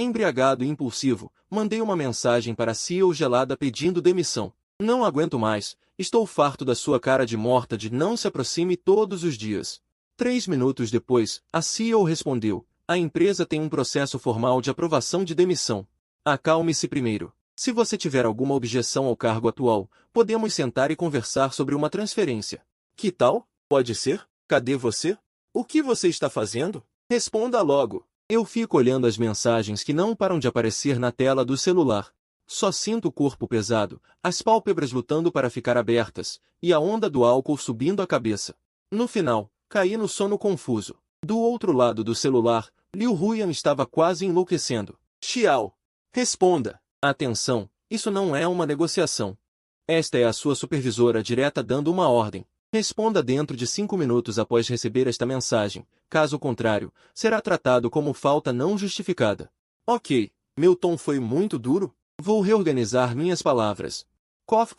Embriagado e impulsivo, mandei uma mensagem para a CEO gelada pedindo demissão. Não aguento mais, estou farto da sua cara de morta de não se aproxime todos os dias. 3 minutos depois, a CEO respondeu: a empresa tem um processo formal de aprovação de demissão. Acalme-se primeiro. Se você tiver alguma objeção ao cargo atual, podemos sentar e conversar sobre uma transferência. Que tal? Pode ser? Cadê você? O que você está fazendo? Responda logo. Eu fico olhando as mensagens que não param de aparecer na tela do celular. Só sinto o corpo pesado, as pálpebras lutando para ficar abertas, e a onda do álcool subindo a cabeça. No final, caí no sono confuso. Do outro lado do celular, Liu Huyan estava quase enlouquecendo. Xiao! Responda! Atenção, isso não é uma negociação. Esta é a sua supervisora direta dando uma ordem. Responda dentro de 5 minutos após receber esta mensagem. Caso contrário, será tratado como falta não justificada. Ok, meu tom foi muito duro. Vou reorganizar minhas palavras. Cof,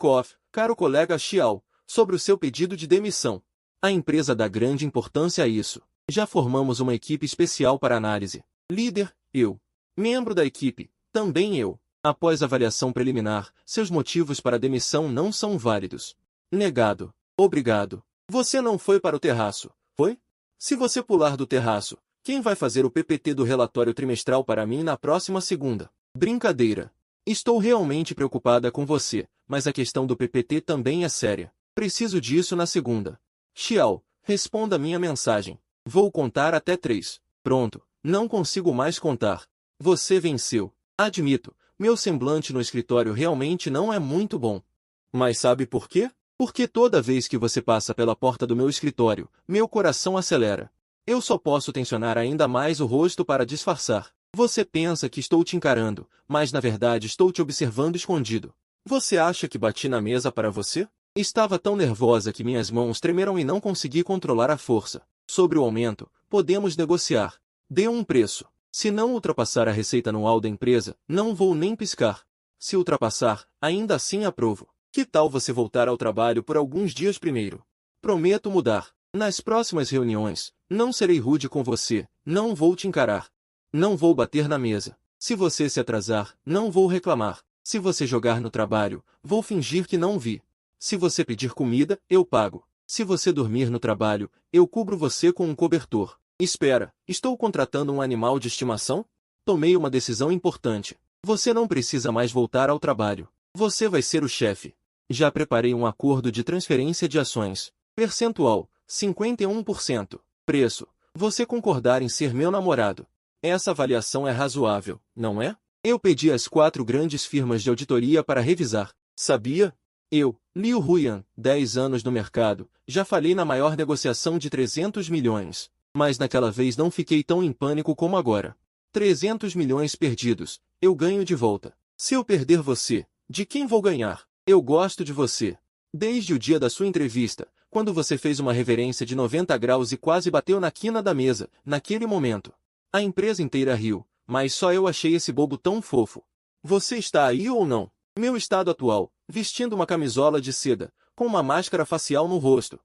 caro colega Xiao, sobre o seu pedido de demissão. A empresa dá grande importância a isso. Já formamos uma equipe especial para análise. Líder, eu. Membro da equipe, também eu. Após avaliação preliminar, seus motivos para demissão não são válidos. Negado. Obrigado. Você não foi para o terraço, foi? Se você pular do terraço, quem vai fazer o PPT do relatório trimestral para mim na próxima segunda? Brincadeira. Estou realmente preocupada com você, mas a questão do PPT também é séria. Preciso disso na segunda. Xiao, responda minha mensagem. Vou contar até 3. Pronto, não consigo mais contar. Você venceu. Admito, meu semblante no escritório realmente não é muito bom. Mas sabe por quê? Porque toda vez que você passa pela porta do meu escritório, meu coração acelera. Eu só posso tensionar ainda mais o rosto para disfarçar. Você pensa que estou te encarando, mas na verdade estou te observando escondido. Você acha que bati na mesa para você? Estava tão nervosa que minhas mãos tremeram e não consegui controlar a força. Sobre o aumento, podemos negociar. Dê um preço. Se não ultrapassar a receita anual da empresa, não vou nem piscar. Se ultrapassar, ainda assim aprovo. Que tal você voltar ao trabalho por alguns dias primeiro? Prometo mudar. Nas próximas reuniões, não serei rude com você, não vou te encarar. Não vou bater na mesa. Se você se atrasar, não vou reclamar. Se você jogar no trabalho, vou fingir que não vi. Se você pedir comida, eu pago. Se você dormir no trabalho, eu cubro você com um cobertor. Espera, estou contratando um animal de estimação? Tomei uma decisão importante. Você não precisa mais voltar ao trabalho. Você vai ser o chefe. Já preparei um acordo de transferência de ações. Percentual, 51%. Preço, você concordar em ser meu namorado. Essa avaliação é razoável, não é? Eu pedi às 4 grandes firmas de auditoria para revisar. Sabia? Eu, Liu Huyan, 10 anos no mercado, já falhei na maior negociação de 300 milhões. Mas naquela vez não fiquei tão em pânico como agora. 300 milhões perdidos, eu ganho de volta. Se eu perder você, de quem vou ganhar? Eu gosto de você. Desde o dia da sua entrevista, quando você fez uma reverência de 90 graus e quase bateu na quina da mesa, naquele momento. A empresa inteira riu, mas só eu achei esse bobo tão fofo. Você está aí ou não? Meu estado atual, vestindo uma camisola de seda, com uma máscara facial no rosto.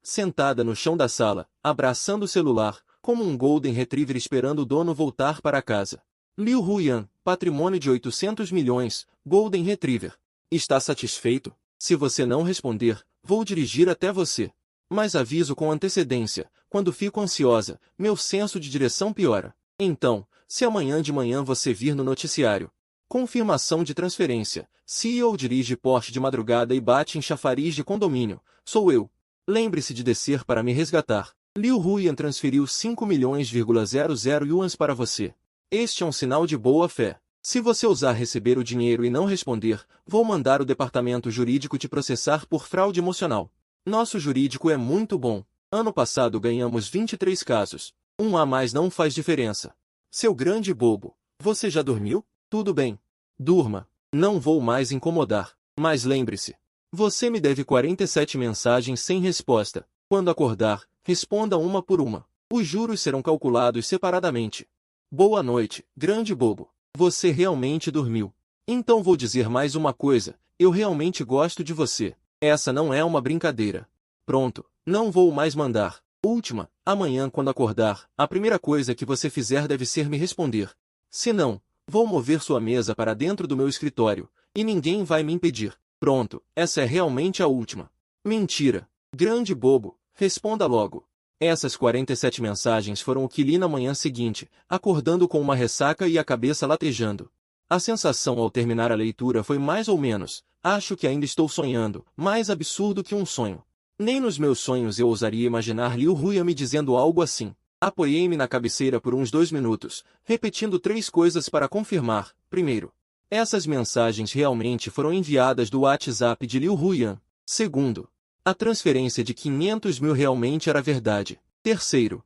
Sentada no chão da sala, abraçando o celular, como um Golden Retriever esperando o dono voltar para casa. Liu Huyan, patrimônio de 800 milhões, Golden Retriever. Está satisfeito? Se você não responder, vou dirigir até você. Mas aviso com antecedência, quando fico ansiosa, meu senso de direção piora. Então, se amanhã de manhã você vir no noticiário. Confirmação de transferência. CEO dirige Porsche de madrugada e bate em chafariz de condomínio. Sou eu. Lembre-se de descer para me resgatar. Liu Huyan transferiu 5,00 yuans para você. Este é um sinal de boa fé. Se você ousar receber o dinheiro e não responder, vou mandar o departamento jurídico te processar por fraude emocional. Nosso jurídico é muito bom. Ano passado ganhamos 23 casos. Um a mais não faz diferença. Seu grande bobo. Você já dormiu? Tudo bem. Durma. Não vou mais incomodar. Mas lembre-se. Você me deve 47 mensagens sem resposta. Quando acordar, responda uma por uma. Os juros serão calculados separadamente. Boa noite, grande bobo. Você realmente dormiu. Então vou dizer mais uma coisa. Eu realmente gosto de você. Essa não é uma brincadeira. Pronto, não vou mais mandar. Última, amanhã quando acordar, a primeira coisa que você fizer deve ser me responder. Se não, Vou mover sua mesa para dentro do meu escritório, e ninguém vai me impedir. Pronto, essa é realmente a última. Mentira. Grande bobo, responda logo. Essas 47 mensagens foram o que li na manhã seguinte, acordando com uma ressaca e a cabeça latejando. A sensação ao terminar a leitura foi mais ou menos, acho que ainda estou sonhando, mais absurdo que um sonho. Nem nos meus sonhos eu ousaria imaginar Liu Huyan me dizendo algo assim. Apoiei-me na cabeceira por uns 2 minutos, repetindo 3 coisas para confirmar. Primeiro, essas mensagens realmente foram enviadas do WhatsApp de Liu Huyan. Segundo, a transferência de 500 mil realmente era verdade. Terceiro,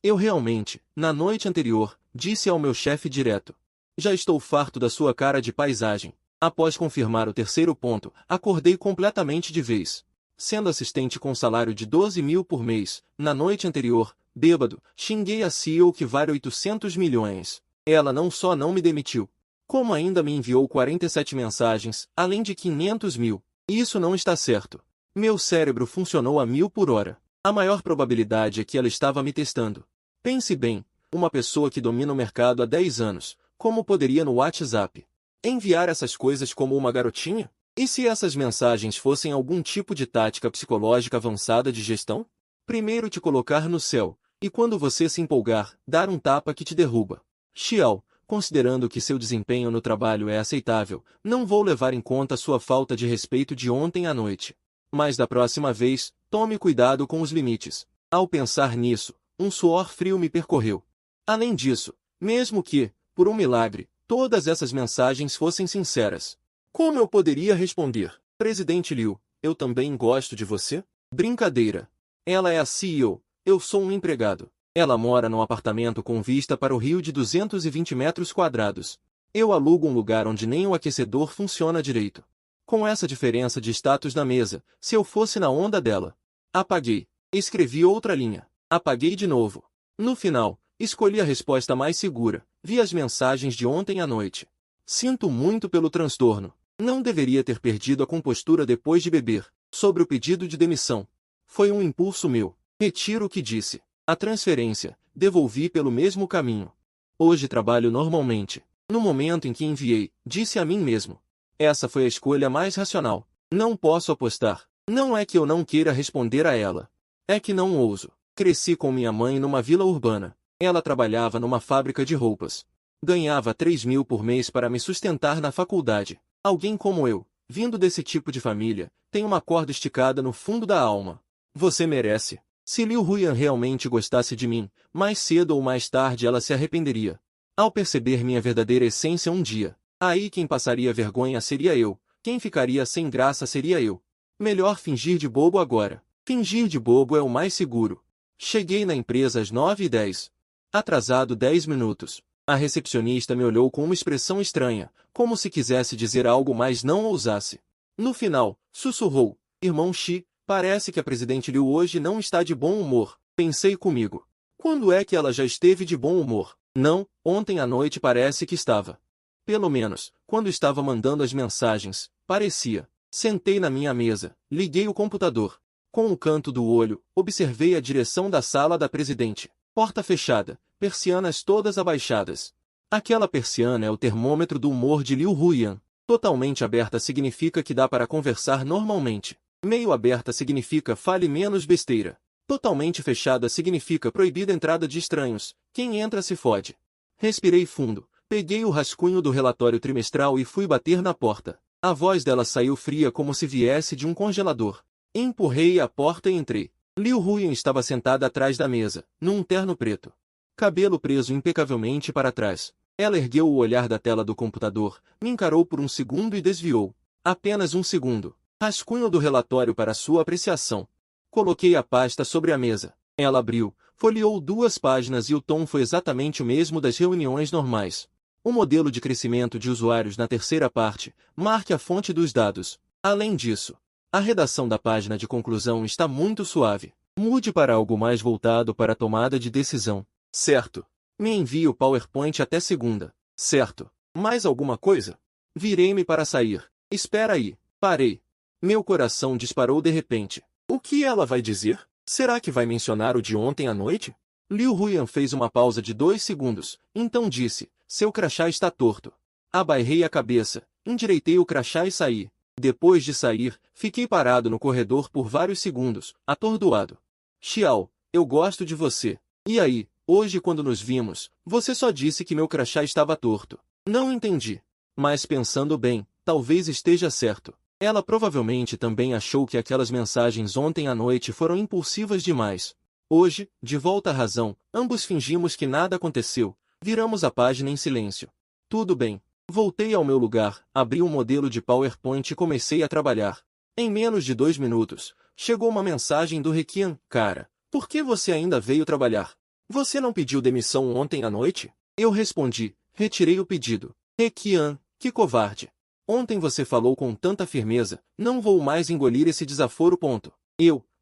eu realmente, na noite anterior, disse ao meu chefe direto: já estou farto da sua cara de paisagem. Após confirmar o terceiro ponto, acordei completamente de vez. Sendo assistente com salário de 12 mil por mês, na noite anterior, bêbado, xinguei a CEO que vale 800 milhões. Ela não só não me demitiu, como ainda me enviou 47 mensagens, além de 500 mil. Isso não está certo. Meu cérebro funcionou a 1000 por hora. A maior probabilidade é que ela estava me testando. Pense bem, uma pessoa que domina o mercado há 10 anos, como poderia no WhatsApp enviar essas coisas como uma garotinha? E se essas mensagens fossem algum tipo de tática psicológica avançada de gestão? Primeiro te colocar no céu, e quando você se empolgar, dar um tapa que te derruba. Xiao, considerando que seu desempenho no trabalho é aceitável, não vou levar em conta sua falta de respeito de ontem à noite. Mas da próxima vez, tome cuidado com os limites. Ao pensar nisso, um suor frio me percorreu. Além disso, mesmo que, por um milagre, todas essas mensagens fossem sinceras, como eu poderia responder? Presidente Liu, eu também gosto de você? Brincadeira. Ela é a CEO, eu sou um empregado. Ela mora num apartamento com vista para o rio de 220 metros quadrados. Eu alugo um lugar onde nem o aquecedor funciona direito. Com essa diferença de status na mesa, se eu fosse na onda dela. Apaguei. Escrevi outra linha. Apaguei de novo. No final, escolhi a resposta mais segura. Vi as mensagens de ontem à noite. Sinto muito pelo transtorno. Não deveria ter perdido a compostura depois de beber. Sobre o pedido de demissão. Foi um impulso meu. Retiro o que disse. A transferência, devolvi pelo mesmo caminho. Hoje trabalho normalmente. No momento em que enviei, disse a mim mesmo: essa foi a escolha mais racional. Não posso apostar. Não é que eu não queira responder a ela. É que não ouso. Cresci com minha mãe numa vila urbana. Ela trabalhava numa fábrica de roupas. Ganhava 3 mil por mês para me sustentar na faculdade. Alguém como eu, vindo desse tipo de família, tem uma corda esticada no fundo da alma. Você merece. Se Liu Huyan realmente gostasse de mim, mais cedo ou mais tarde ela se arrependeria. Ao perceber minha verdadeira essência um dia, aí quem passaria vergonha seria eu, quem ficaria sem graça seria eu. Melhor fingir de bobo agora. Fingir de bobo é o mais seguro. Cheguei na empresa às 9h10. Atrasado 10 minutos. A recepcionista me olhou com uma expressão estranha, como se quisesse dizer algo mas não ousasse. No final, sussurrou: irmão Xi, parece que a presidente Liu hoje não está de bom humor. Pensei comigo. Quando é que ela já esteve de bom humor? Não, ontem à noite parece que estava. Pelo menos, quando estava mandando as mensagens, parecia. Sentei na minha mesa, liguei o computador. Com o canto do olho, observei a direção da sala da presidente. Porta fechada, persianas todas abaixadas. Aquela persiana é o termômetro do humor de Liu Huyan. Totalmente aberta significa que dá para conversar normalmente. Meio aberta significa fale menos besteira. Totalmente fechada significa proibida a entrada de estranhos. Quem entra se fode. Respirei fundo. Peguei o rascunho do relatório trimestral e fui bater na porta. A voz dela saiu fria como se viesse de um congelador. Empurrei a porta e entrei. Liu Huyan estava sentada atrás da mesa, num terno preto. Cabelo preso impecavelmente para trás. Ela ergueu o olhar da tela do computador, me encarou por um segundo e desviou. Apenas um segundo. Rascunho do relatório para sua apreciação. Coloquei a pasta sobre a mesa. Ela abriu, folheou 2 páginas e o tom foi exatamente o mesmo das reuniões normais. O modelo de crescimento de usuários na terceira parte, marque a fonte dos dados. Além disso, a redação da página de conclusão está muito suave. Mude para algo mais voltado para a tomada de decisão. Certo. Me envie o PowerPoint até segunda. Certo. Mais alguma coisa? Virei-me para sair. Espera aí. Parei. Meu coração disparou de repente. O que ela vai dizer? Será que vai mencionar o de ontem à noite? Liu Huyan fez uma pausa de 2 segundos, então disse: Seu crachá está torto. Abaixei a cabeça, endireitei o crachá e saí. Depois de sair, fiquei parado no corredor por vários segundos, atordoado. Xiao, eu gosto de você. E aí, hoje quando nos vimos, você só disse que meu crachá estava torto. Não entendi. Mas pensando bem, talvez esteja certo. Ela provavelmente também achou que aquelas mensagens ontem à noite foram impulsivas demais. Hoje, de volta à razão, ambos fingimos que nada aconteceu, viramos a página em silêncio. Tudo bem. Voltei ao meu lugar, abri um modelo de PowerPoint e comecei a trabalhar. Em menos de 2 minutos, chegou uma mensagem do Requian. Cara, por que você ainda veio trabalhar? Você não pediu demissão ontem à noite? Eu respondi, retirei o pedido. Requian, que covarde. Ontem você falou com tanta firmeza, não vou mais engolir esse desaforo.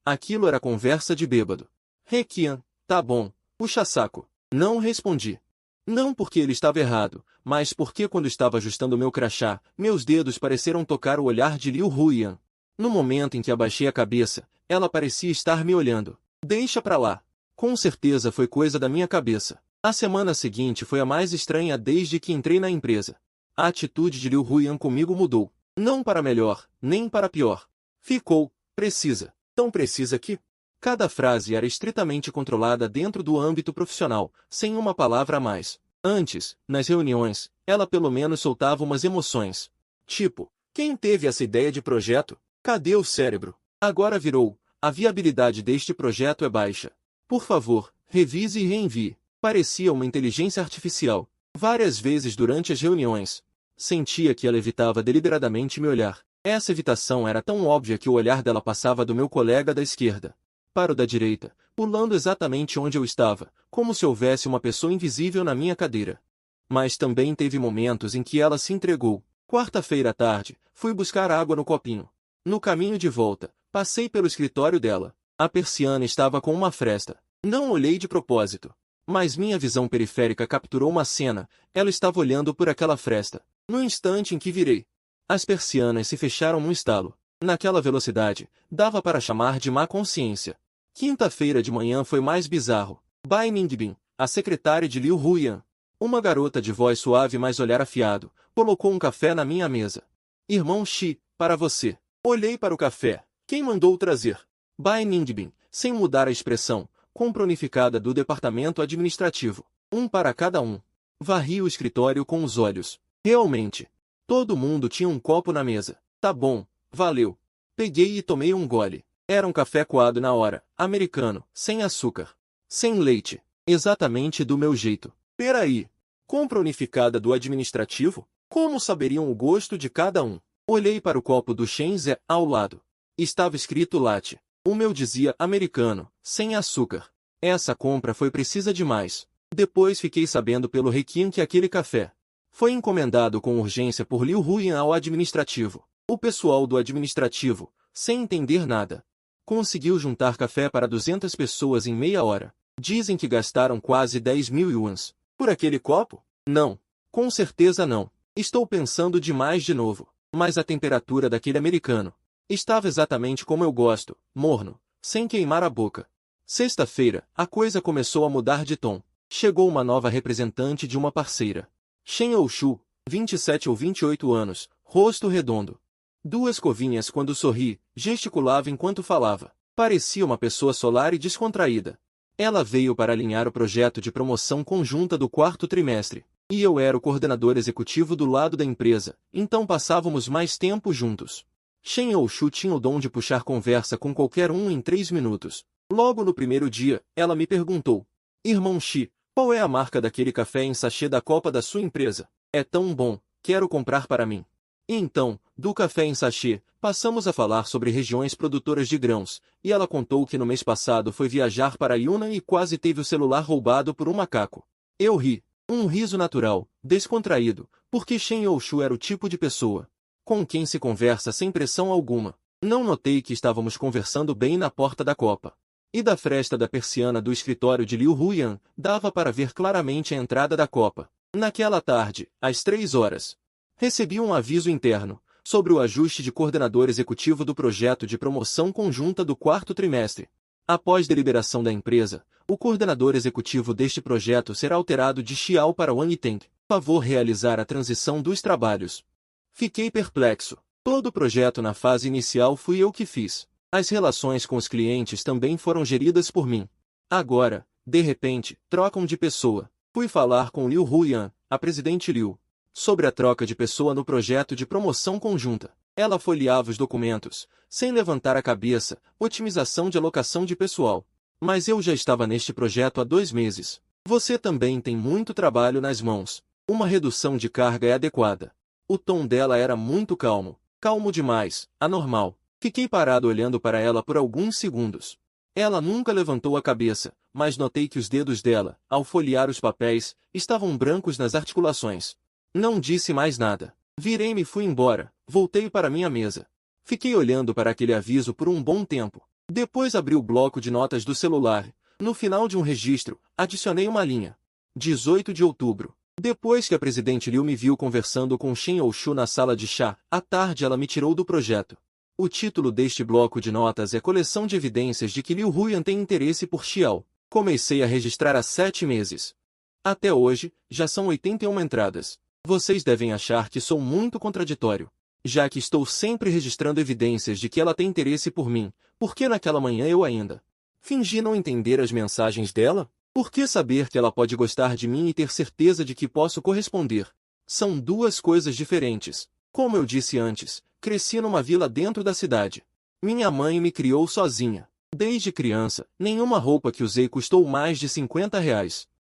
Aquilo era conversa de bêbado. Requian, tá bom, puxa saco. Não respondi. Não porque ele estava errado, mas porque quando estava ajustando meu crachá, meus dedos pareceram tocar o olhar de Liu Huiyan. No momento em que abaixei a cabeça, ela parecia estar me olhando. Deixa pra lá. Com certeza foi coisa da minha cabeça. A semana seguinte foi a mais estranha desde que entrei na empresa. A atitude de Liu Huiyan comigo mudou. Não para melhor, nem para pior. Ficou, precisa. Tão precisa que... Cada frase era estritamente controlada dentro do âmbito profissional, sem uma palavra a mais. Antes, nas reuniões, ela pelo menos soltava umas emoções. Tipo, quem teve essa ideia de projeto? Cadê o cérebro? Agora virou, a viabilidade deste projeto é baixa. Por favor, revise e reenvie. Parecia uma inteligência artificial. Várias vezes durante as reuniões, sentia que ela evitava deliberadamente me olhar. Essa evitação era tão óbvia que o olhar dela passava do meu colega da esquerda para o da direita, pulando exatamente onde eu estava, como se houvesse uma pessoa invisível na minha cadeira. Mas também teve momentos em que ela se entregou. Quarta-feira à tarde, fui buscar água no copinho. No caminho de volta, passei pelo escritório dela. A persiana estava com uma fresta. Não olhei de propósito. Mas minha visão periférica capturou uma cena. Ela estava olhando por aquela fresta. No instante em que virei, as persianas se fecharam num estalo. Naquela velocidade, dava para chamar de má consciência. Quinta-feira de manhã foi mais bizarro. Bai Ningbin, a secretária de Liu Huiyan, uma garota de voz suave mas olhar afiado, colocou um café na minha mesa. Irmão Xi, para você. Olhei para o café. Quem mandou trazer? Bai Ningbin, sem mudar a expressão, compra unificada do departamento administrativo. Um para cada um. Varri o escritório com os olhos. Realmente. Todo mundo tinha um copo na mesa. Tá bom, valeu. Peguei e tomei um gole. Era um café coado na hora, americano, sem açúcar. Sem leite. Exatamente do meu jeito. Peraí. Compra unificada do administrativo? Como saberiam o gosto de cada um? Olhei para o copo do Shenzhe ao lado. Estava escrito latte. O meu dizia americano, sem açúcar. Essa compra foi precisa demais. Depois fiquei sabendo pelo Requiem que aquele café foi encomendado com urgência por Liu Huiyan ao administrativo. O pessoal do administrativo, sem entender nada, conseguiu juntar café para 200 pessoas em meia hora. Dizem que gastaram quase 10.000 yuans. Por aquele copo? Não. Com certeza não. Estou pensando demais de novo. Mas a temperatura daquele americano estava exatamente como eu gosto, morno, sem queimar a boca. Sexta-feira, a coisa começou a mudar de tom. Chegou uma nova representante de uma parceira. Shen Oushu, 27 ou 28 anos, rosto redondo. Duas covinhas quando sorri, gesticulava enquanto falava. Parecia uma pessoa solar e descontraída. Ela veio para alinhar o projeto de promoção conjunta do quarto trimestre. E eu era o coordenador executivo do lado da empresa, então passávamos mais tempo juntos. Shen Oushu tinha o dom de puxar conversa com qualquer um em 3 minutos. Logo no primeiro dia, ela me perguntou: Irmão Xi, qual é a marca daquele café em sachê da copa da sua empresa? É tão bom, quero comprar para mim. E então, do café em sachê, passamos a falar sobre regiões produtoras de grãos, e ela contou que no mês passado foi viajar para Yunnan e quase teve o celular roubado por um macaco. Eu ri. Um riso natural, descontraído, porque Shen Oushu era o tipo de pessoa com quem se conversa sem pressão alguma. Não notei que estávamos conversando bem na porta da copa. E da fresta da persiana do escritório de Liu Huiyan, dava para ver claramente a entrada da copa. Naquela tarde, às 3 horas, recebi um aviso interno sobre o ajuste de coordenador executivo do projeto de promoção conjunta do quarto trimestre. Após deliberação da empresa, o coordenador executivo deste projeto será alterado de Xiao para Wang Yiteng. Favor realizar a transição dos trabalhos. Fiquei perplexo. Todo o projeto na fase inicial fui eu que fiz. As relações com os clientes também foram geridas por mim. Agora, de repente, trocam de pessoa. Fui falar com Liu Huyan, a presidente Liu, sobre a troca de pessoa no projeto de promoção conjunta. Ela folheava os documentos, sem levantar a cabeça, otimização de alocação de pessoal. Mas eu já estava neste projeto há 2 meses. Você também tem muito trabalho nas mãos. Uma redução de carga é adequada. O tom dela era muito calmo. Calmo demais, anormal. Fiquei parado olhando para ela por alguns segundos. Ela nunca levantou a cabeça, mas notei que os dedos dela, ao folhear os papéis, estavam brancos nas articulações. Não disse mais nada. Virei-me e fui embora. Voltei para minha mesa. Fiquei olhando para aquele aviso por um bom tempo. Depois abri o bloco de notas do celular. No final de um registro, adicionei uma linha. 18 de outubro. Depois que a presidente Liu me viu conversando com Shen Youshu na sala de chá, à tarde ela me tirou do projeto. O título deste bloco de notas é Coleção de Evidências de que Liu Huyan tem interesse por Xiao. Comecei a registrar há 7 meses. Até hoje, já são 81 entradas. Vocês devem achar que sou muito contraditório, já que estou sempre registrando evidências de que ela tem interesse por mim, porque naquela manhã eu ainda fingi não entender as mensagens dela? Por que saber que ela pode gostar de mim e ter certeza de que posso corresponder? São 2 coisas diferentes. Como eu disse antes, cresci numa vila dentro da cidade. Minha mãe me criou sozinha. Desde criança, nenhuma roupa que usei custou mais de R$ 50.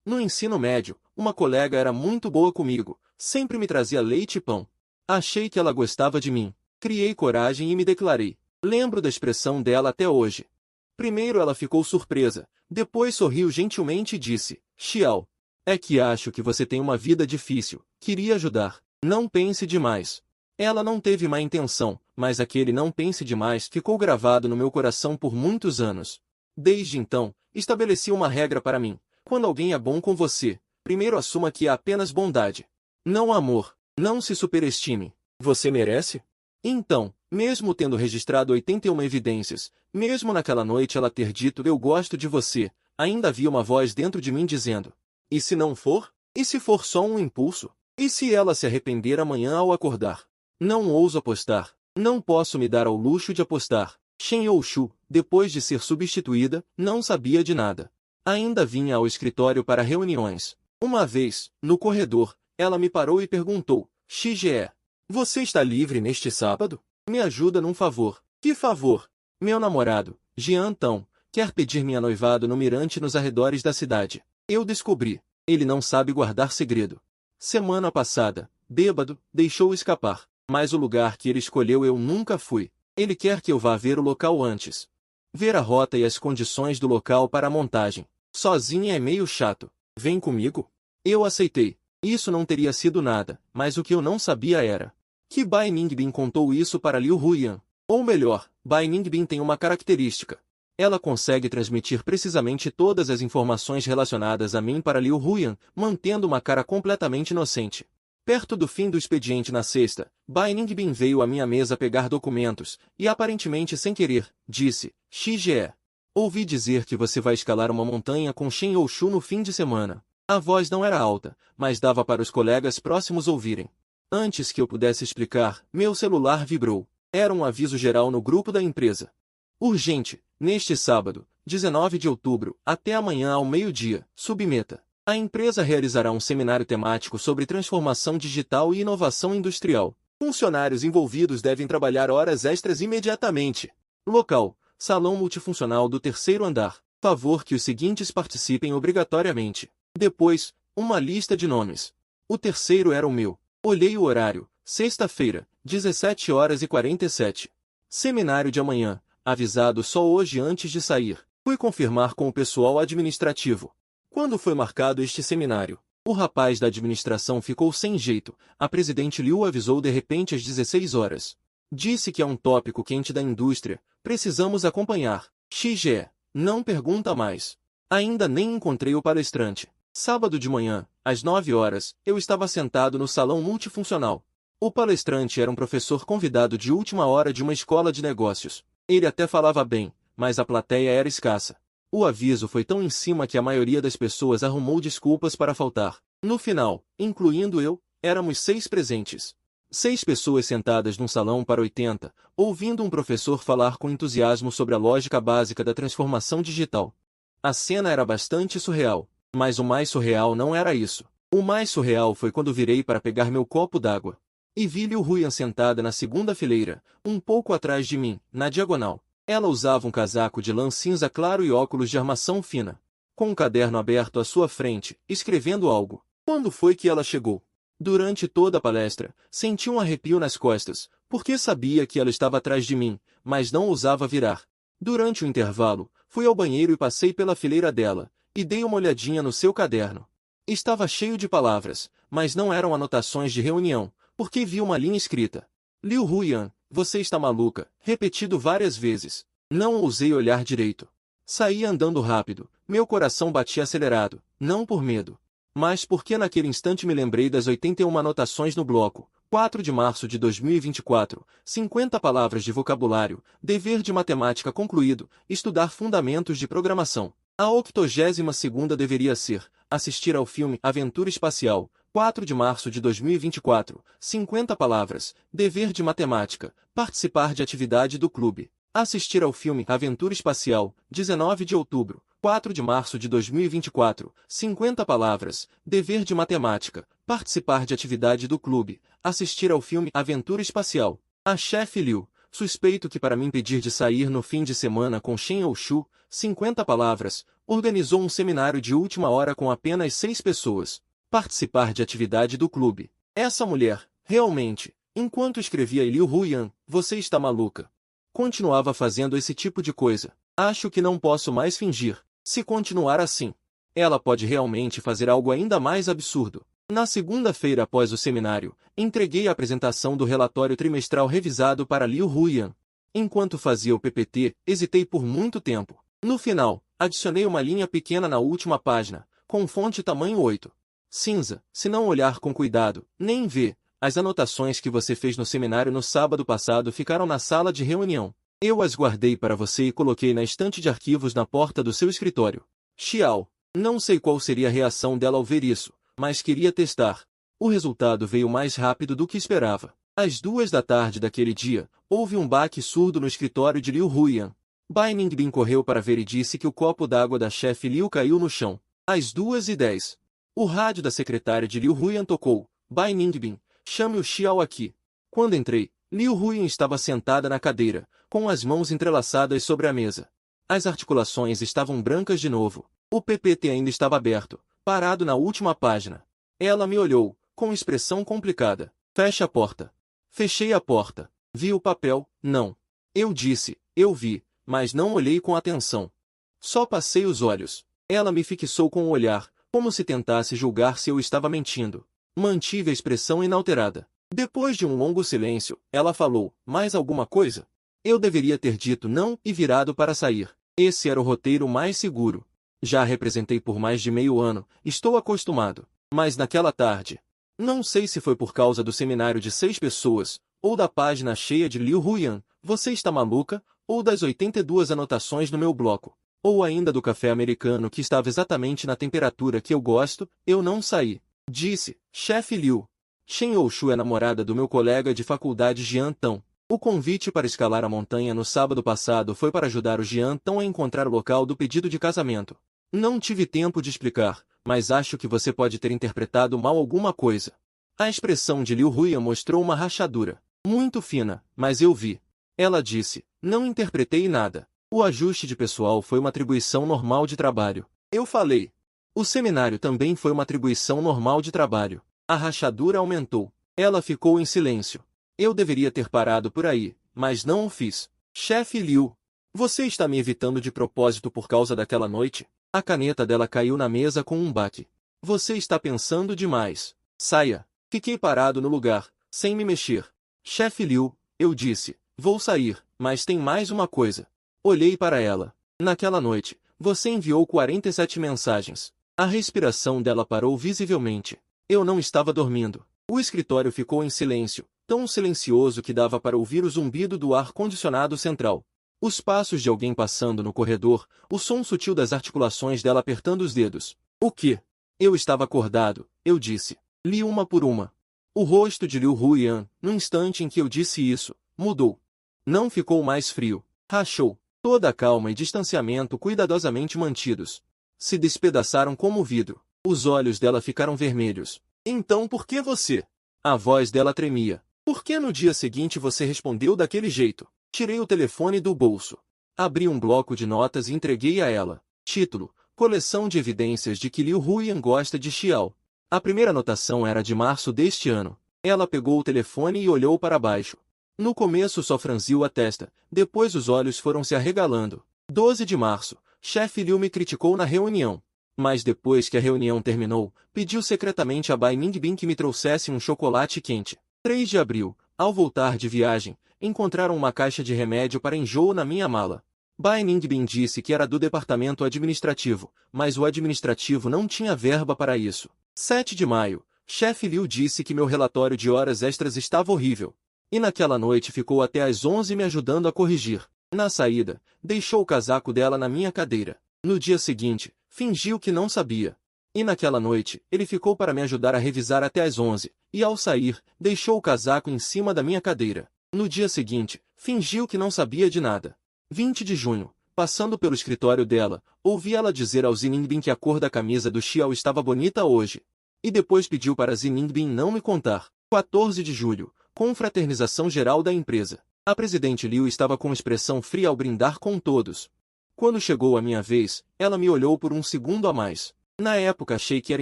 No ensino médio, uma colega era muito boa comigo, sempre me trazia leite e pão. Achei que ela gostava de mim. Criei coragem e me declarei. Lembro da expressão dela até hoje. Primeiro ela ficou surpresa, depois sorriu gentilmente e disse, Xiao, é que acho que você tem uma vida difícil, queria ajudar. Não pense demais. Ela não teve má intenção, mas aquele não pense demais ficou gravado no meu coração por muitos anos. Desde então, estabeleci uma regra para mim. Quando alguém é bom com você, primeiro assuma que é apenas bondade. Não amor. Não se superestime. Você merece? Então, mesmo tendo registrado 81 evidências, mesmo naquela noite ela ter dito eu gosto de você, ainda havia uma voz dentro de mim dizendo, e se não for? E se for só um impulso? E se ela se arrepender amanhã ao acordar? Não ouso apostar. Não posso me dar ao luxo de apostar. Shen Youshu, depois de ser substituída, não sabia de nada. Ainda vinha ao escritório para reuniões. Uma vez, no corredor, ela me parou e perguntou, Xie, você está livre neste sábado? Me ajuda num favor. Que favor? Meu namorado, Jian Tão, quer pedir-me a noivado no mirante nos arredores da cidade. Eu descobri. Ele não sabe guardar segredo. Semana passada, bêbado, deixou escapar. Mas o lugar que ele escolheu eu nunca fui. Ele quer que eu vá ver o local antes. Ver a rota e as condições do local para a montagem. Sozinha é meio chato. Vem comigo? Eu aceitei. Isso não teria sido nada, mas o que eu não sabia era que Bai Ningbin contou isso para Liu Huyan. Ou melhor, Bai Ningbin tem uma característica. Ela consegue transmitir precisamente todas as informações relacionadas a mim para Liu Huyan, mantendo uma cara completamente inocente. Perto do fim do expediente na sexta, Bai Ningbin veio à minha mesa pegar documentos, e aparentemente sem querer, disse, Xie, ouvi dizer que você vai escalar uma montanha com Shen Youshu no fim de semana. A voz não era alta, mas dava para os colegas próximos ouvirem. Antes que eu pudesse explicar, meu celular vibrou. Era um aviso geral no grupo da empresa. Urgente, neste sábado, 19 de outubro, até amanhã ao meio-dia, submeta. A empresa realizará um seminário temático sobre transformação digital e inovação industrial. Funcionários envolvidos devem trabalhar horas extras imediatamente. Local, salão multifuncional do 3º andar. Favor que os seguintes participem obrigatoriamente. Depois, uma lista de nomes. O terceiro era o meu. Olhei o horário, sexta-feira, 17h47. Seminário de amanhã, avisado só hoje antes de sair. Fui confirmar com o pessoal administrativo. Quando foi marcado este seminário? O rapaz da administração ficou sem jeito. A presidente Liu avisou de repente às 16 horas. Disse que é um tópico quente da indústria. Precisamos acompanhar. Xie, não pergunta mais. Ainda nem encontrei o palestrante. Sábado de manhã, às 9 horas, eu estava sentado no salão multifuncional. O palestrante era um professor convidado de última hora de uma escola de negócios. Ele até falava bem, mas a plateia era escassa. O aviso foi tão em cima que a maioria das pessoas arrumou desculpas para faltar. No final, incluindo eu, éramos 6 presentes. 6 pessoas sentadas num salão para 80, ouvindo um professor falar com entusiasmo sobre a lógica básica da transformação digital. A cena era bastante surreal, mas o mais surreal não era isso. O mais surreal foi quando virei para pegar meu copo d'água. E vi Liu Huyan sentada na segunda fileira, um pouco atrás de mim, na diagonal. Ela usava um casaco de lã cinza claro e óculos de armação fina. Com um caderno aberto à sua frente, escrevendo algo. Quando foi que ela chegou? Durante toda a palestra, senti um arrepio nas costas, porque sabia que ela estava atrás de mim, mas não ousava virar. Durante o intervalo, fui ao banheiro e passei pela fileira dela, e dei uma olhadinha no seu caderno. Estava cheio de palavras, mas não eram anotações de reunião, porque vi uma linha escrita. Liu Huyan, você está maluca, repetido várias vezes. Não ousei olhar direito. Saí andando rápido, meu coração batia acelerado, não por medo, mas porque naquele instante me lembrei das 81 anotações no bloco. 4 de março de 2024, 50 palavras de vocabulário, dever de matemática concluído, estudar fundamentos de programação. A 82ª deveria ser, assistir ao filme Aventura Espacial, 4 de março de 2024, 50 palavras, dever de matemática, participar de atividade do clube. Assistir ao filme Aventura Espacial, 19 de outubro, 4 de março de 2024, 50 palavras, dever de matemática, participar de atividade do clube. Assistir ao filme Aventura Espacial. A chefe Liu, suspeito que para me impedir de sair no fim de semana com Shen Oushu, 50 palavras, organizou um seminário de última hora com apenas 6 pessoas. Participar de atividade do clube. Essa mulher, realmente, enquanto escrevia Liu Huyan, você está maluca. Continuava fazendo esse tipo de coisa. Acho que não posso mais fingir. Se continuar assim, ela pode realmente fazer algo ainda mais absurdo. Na segunda-feira após o seminário, entreguei a apresentação do relatório trimestral revisado para Liu Huyan. Enquanto fazia o PPT, hesitei por muito tempo. No final, adicionei uma linha pequena na última página, com fonte tamanho 8. Cinza, se não olhar com cuidado, nem vê. As anotações que você fez no seminário no sábado passado ficaram na sala de reunião. Eu as guardei para você e coloquei na estante de arquivos na porta do seu escritório. Xiao. Não sei qual seria a reação dela ao ver isso, mas queria testar. O resultado veio mais rápido do que esperava. Às 2 da tarde daquele dia, houve um baque surdo no escritório de Liu Huyan. Bai Ningbin correu para ver e disse que o copo d'água da chefe Liu caiu no chão. Às 2h10. O rádio da secretária de Liu Huyan tocou. Bai Ningbin, chame o Xiao aqui. Quando entrei, Liu Huyan estava sentada na cadeira, com as mãos entrelaçadas sobre a mesa. As articulações estavam brancas de novo. O PPT ainda estava aberto, parado na última página. Ela me olhou, com expressão complicada. Feche a porta. Fechei a porta. Vi o papel? Não. Eu disse, eu vi, mas não olhei com atenção. Só passei os olhos. Ela me fixou com o olhar, como se tentasse julgar se eu estava mentindo. Mantive a expressão inalterada. Depois de um longo silêncio, ela falou, mais alguma coisa? Eu deveria ter dito não e virado para sair. Esse era o roteiro mais seguro. Já representei por mais de meio ano, estou acostumado. Mas naquela tarde, não sei se foi por causa do seminário de 6 pessoas, ou da página cheia de Liu Huyan, você está maluca, ou das 82 anotações no meu bloco, ou ainda do café americano que estava exatamente na temperatura que eu gosto, eu não saí. Disse, chefe Liu. Shen Oushu é namorada do meu colega de faculdade Jian Tão. O convite para escalar a montanha no sábado passado foi para ajudar o Jian Tão a encontrar o local do pedido de casamento. Não tive tempo de explicar, mas acho que você pode ter interpretado mal alguma coisa. A expressão de Liu Huyan mostrou uma rachadura. Muito fina, mas eu vi. Ela disse, não interpretei nada. O ajuste de pessoal foi uma atribuição normal de trabalho. Eu falei. O seminário também foi uma atribuição normal de trabalho. A rachadura aumentou. Ela ficou em silêncio. Eu deveria ter parado por aí, mas não o fiz. Chefe Liu, você está me evitando de propósito por causa daquela noite? A caneta dela caiu na mesa com um baque. Você está pensando demais. Saia. Fiquei parado no lugar, sem me mexer. Chefe Liu, eu disse, vou sair, mas tem mais uma coisa. Olhei para ela. Naquela noite, você enviou 47 mensagens. A respiração dela parou visivelmente. Eu não estava dormindo. O escritório ficou em silêncio, tão silencioso que dava para ouvir o zumbido do ar-condicionado central. Os passos de alguém passando no corredor, o som sutil das articulações dela apertando os dedos. O que? Eu estava acordado, eu disse. Li uma por uma. O rosto de Liu Huiyan, no instante em que eu disse isso, mudou. Não ficou mais frio. Rachou. Toda a calma e distanciamento cuidadosamente mantidos. Se despedaçaram como vidro. Os olhos dela ficaram vermelhos. Então por que você? A voz dela tremia. Por que no dia seguinte você respondeu daquele jeito? Tirei o telefone do bolso. Abri um bloco de notas e entreguei a ela. Título: Coleção de evidências de que Liu Huiyan gosta de Xiao. A primeira anotação era de março deste ano. Ela pegou o telefone e olhou para baixo. No começo só franziu a testa, depois os olhos foram se arregalando. 12 de março. Chefe Liu me criticou na reunião. Mas depois que a reunião terminou, pediu secretamente a Bai Ningbin que me trouxesse um chocolate quente. 3 de abril. Ao voltar de viagem, encontraram uma caixa de remédio para enjoo na minha mala. Bai Ningbin disse que era do departamento administrativo, mas o administrativo não tinha verba para isso. 7 de maio. Chefe Liu disse que meu relatório de horas extras estava horrível. E naquela noite ficou até às 11 me ajudando a corrigir. Na saída, deixou o casaco dela na minha cadeira. No dia seguinte, fingiu que não sabia. E naquela noite, ele ficou para me ajudar a revisar até às 11, e ao sair, deixou o casaco em cima da minha cadeira. No dia seguinte, fingiu que não sabia de nada. 20 de junho, passando pelo escritório dela, ouvi ela dizer ao Ziningbin que a cor da camisa do Xiao estava bonita hoje. E depois pediu para Ziningbin não me contar. 14 de julho, confraternização geral da empresa. A presidente Liu estava com expressão fria ao brindar com todos. Quando chegou a minha vez, ela me olhou por um segundo a mais. Na época achei que era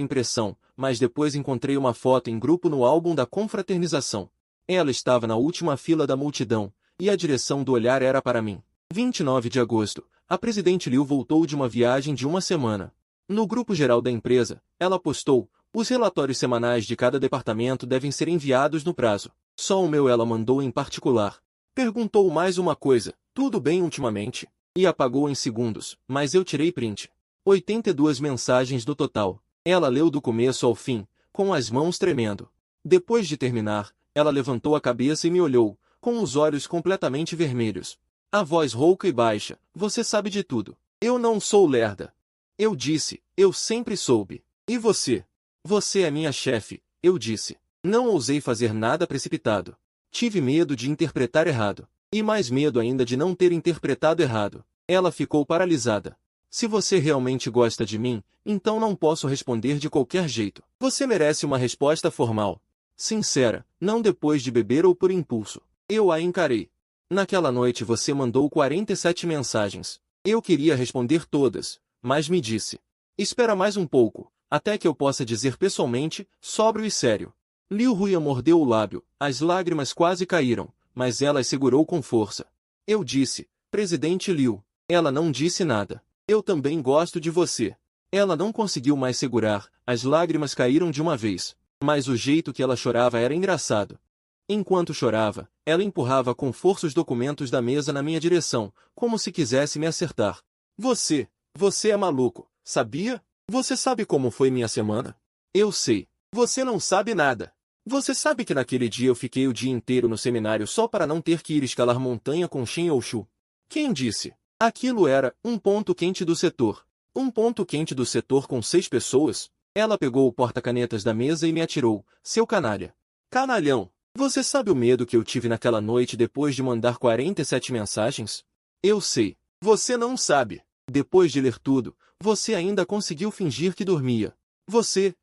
impressão, mas depois encontrei uma foto em grupo no álbum da confraternização. Ela estava na última fila da multidão, e a direção do olhar era para mim. 29 de agosto, a presidente Liu voltou de uma viagem de uma semana. No grupo geral da empresa, ela postou: os relatórios semanais de cada departamento devem ser enviados no prazo. Só o meu ela mandou em particular. Perguntou mais uma coisa: tudo bem ultimamente? E apagou em segundos, mas eu tirei print. 82 mensagens do total. Ela leu do começo ao fim, com as mãos tremendo. Depois de terminar, ela levantou a cabeça e me olhou, com os olhos completamente vermelhos. A voz rouca e baixa: você sabe de tudo. Eu não sou lerda. Eu disse: eu sempre soube. E você? Você é minha chefe, eu disse. Não ousei fazer nada precipitado. Tive medo de interpretar errado. E mais medo ainda de não ter interpretado errado. Ela ficou paralisada. Se você realmente gosta de mim, então não posso responder de qualquer jeito. Você merece uma resposta formal. Sincera, não depois de beber ou por impulso. Eu a encarei. Naquela noite você mandou 47 mensagens. Eu queria responder todas, mas me disse: espera mais um pouco, até que eu possa dizer pessoalmente, sóbrio e sério. Liu Huiyan mordeu o lábio, as lágrimas quase caíram, mas ela as segurou com força. Eu disse: presidente Liu. Ela não disse nada. Eu também gosto de você. Ela não conseguiu mais segurar, as lágrimas caíram de uma vez. Mas o jeito que ela chorava era engraçado. Enquanto chorava, ela empurrava com força os documentos da mesa na minha direção, como se quisesse me acertar. Você é maluco, sabia? Você sabe como foi minha semana? Eu sei. Você não sabe nada. Você sabe que naquele dia eu fiquei o dia inteiro no seminário só para não ter que ir escalar montanha com Shin Youshu. Quem disse? Aquilo era um ponto quente do setor. Um ponto quente do setor com 6 pessoas? Ela pegou o porta-canetas da mesa e me atirou. Seu canalha. Canalhão. Você sabe o medo que eu tive naquela noite depois de mandar 47 mensagens? Eu sei. Você não sabe. Depois de ler tudo, você ainda conseguiu fingir que dormia.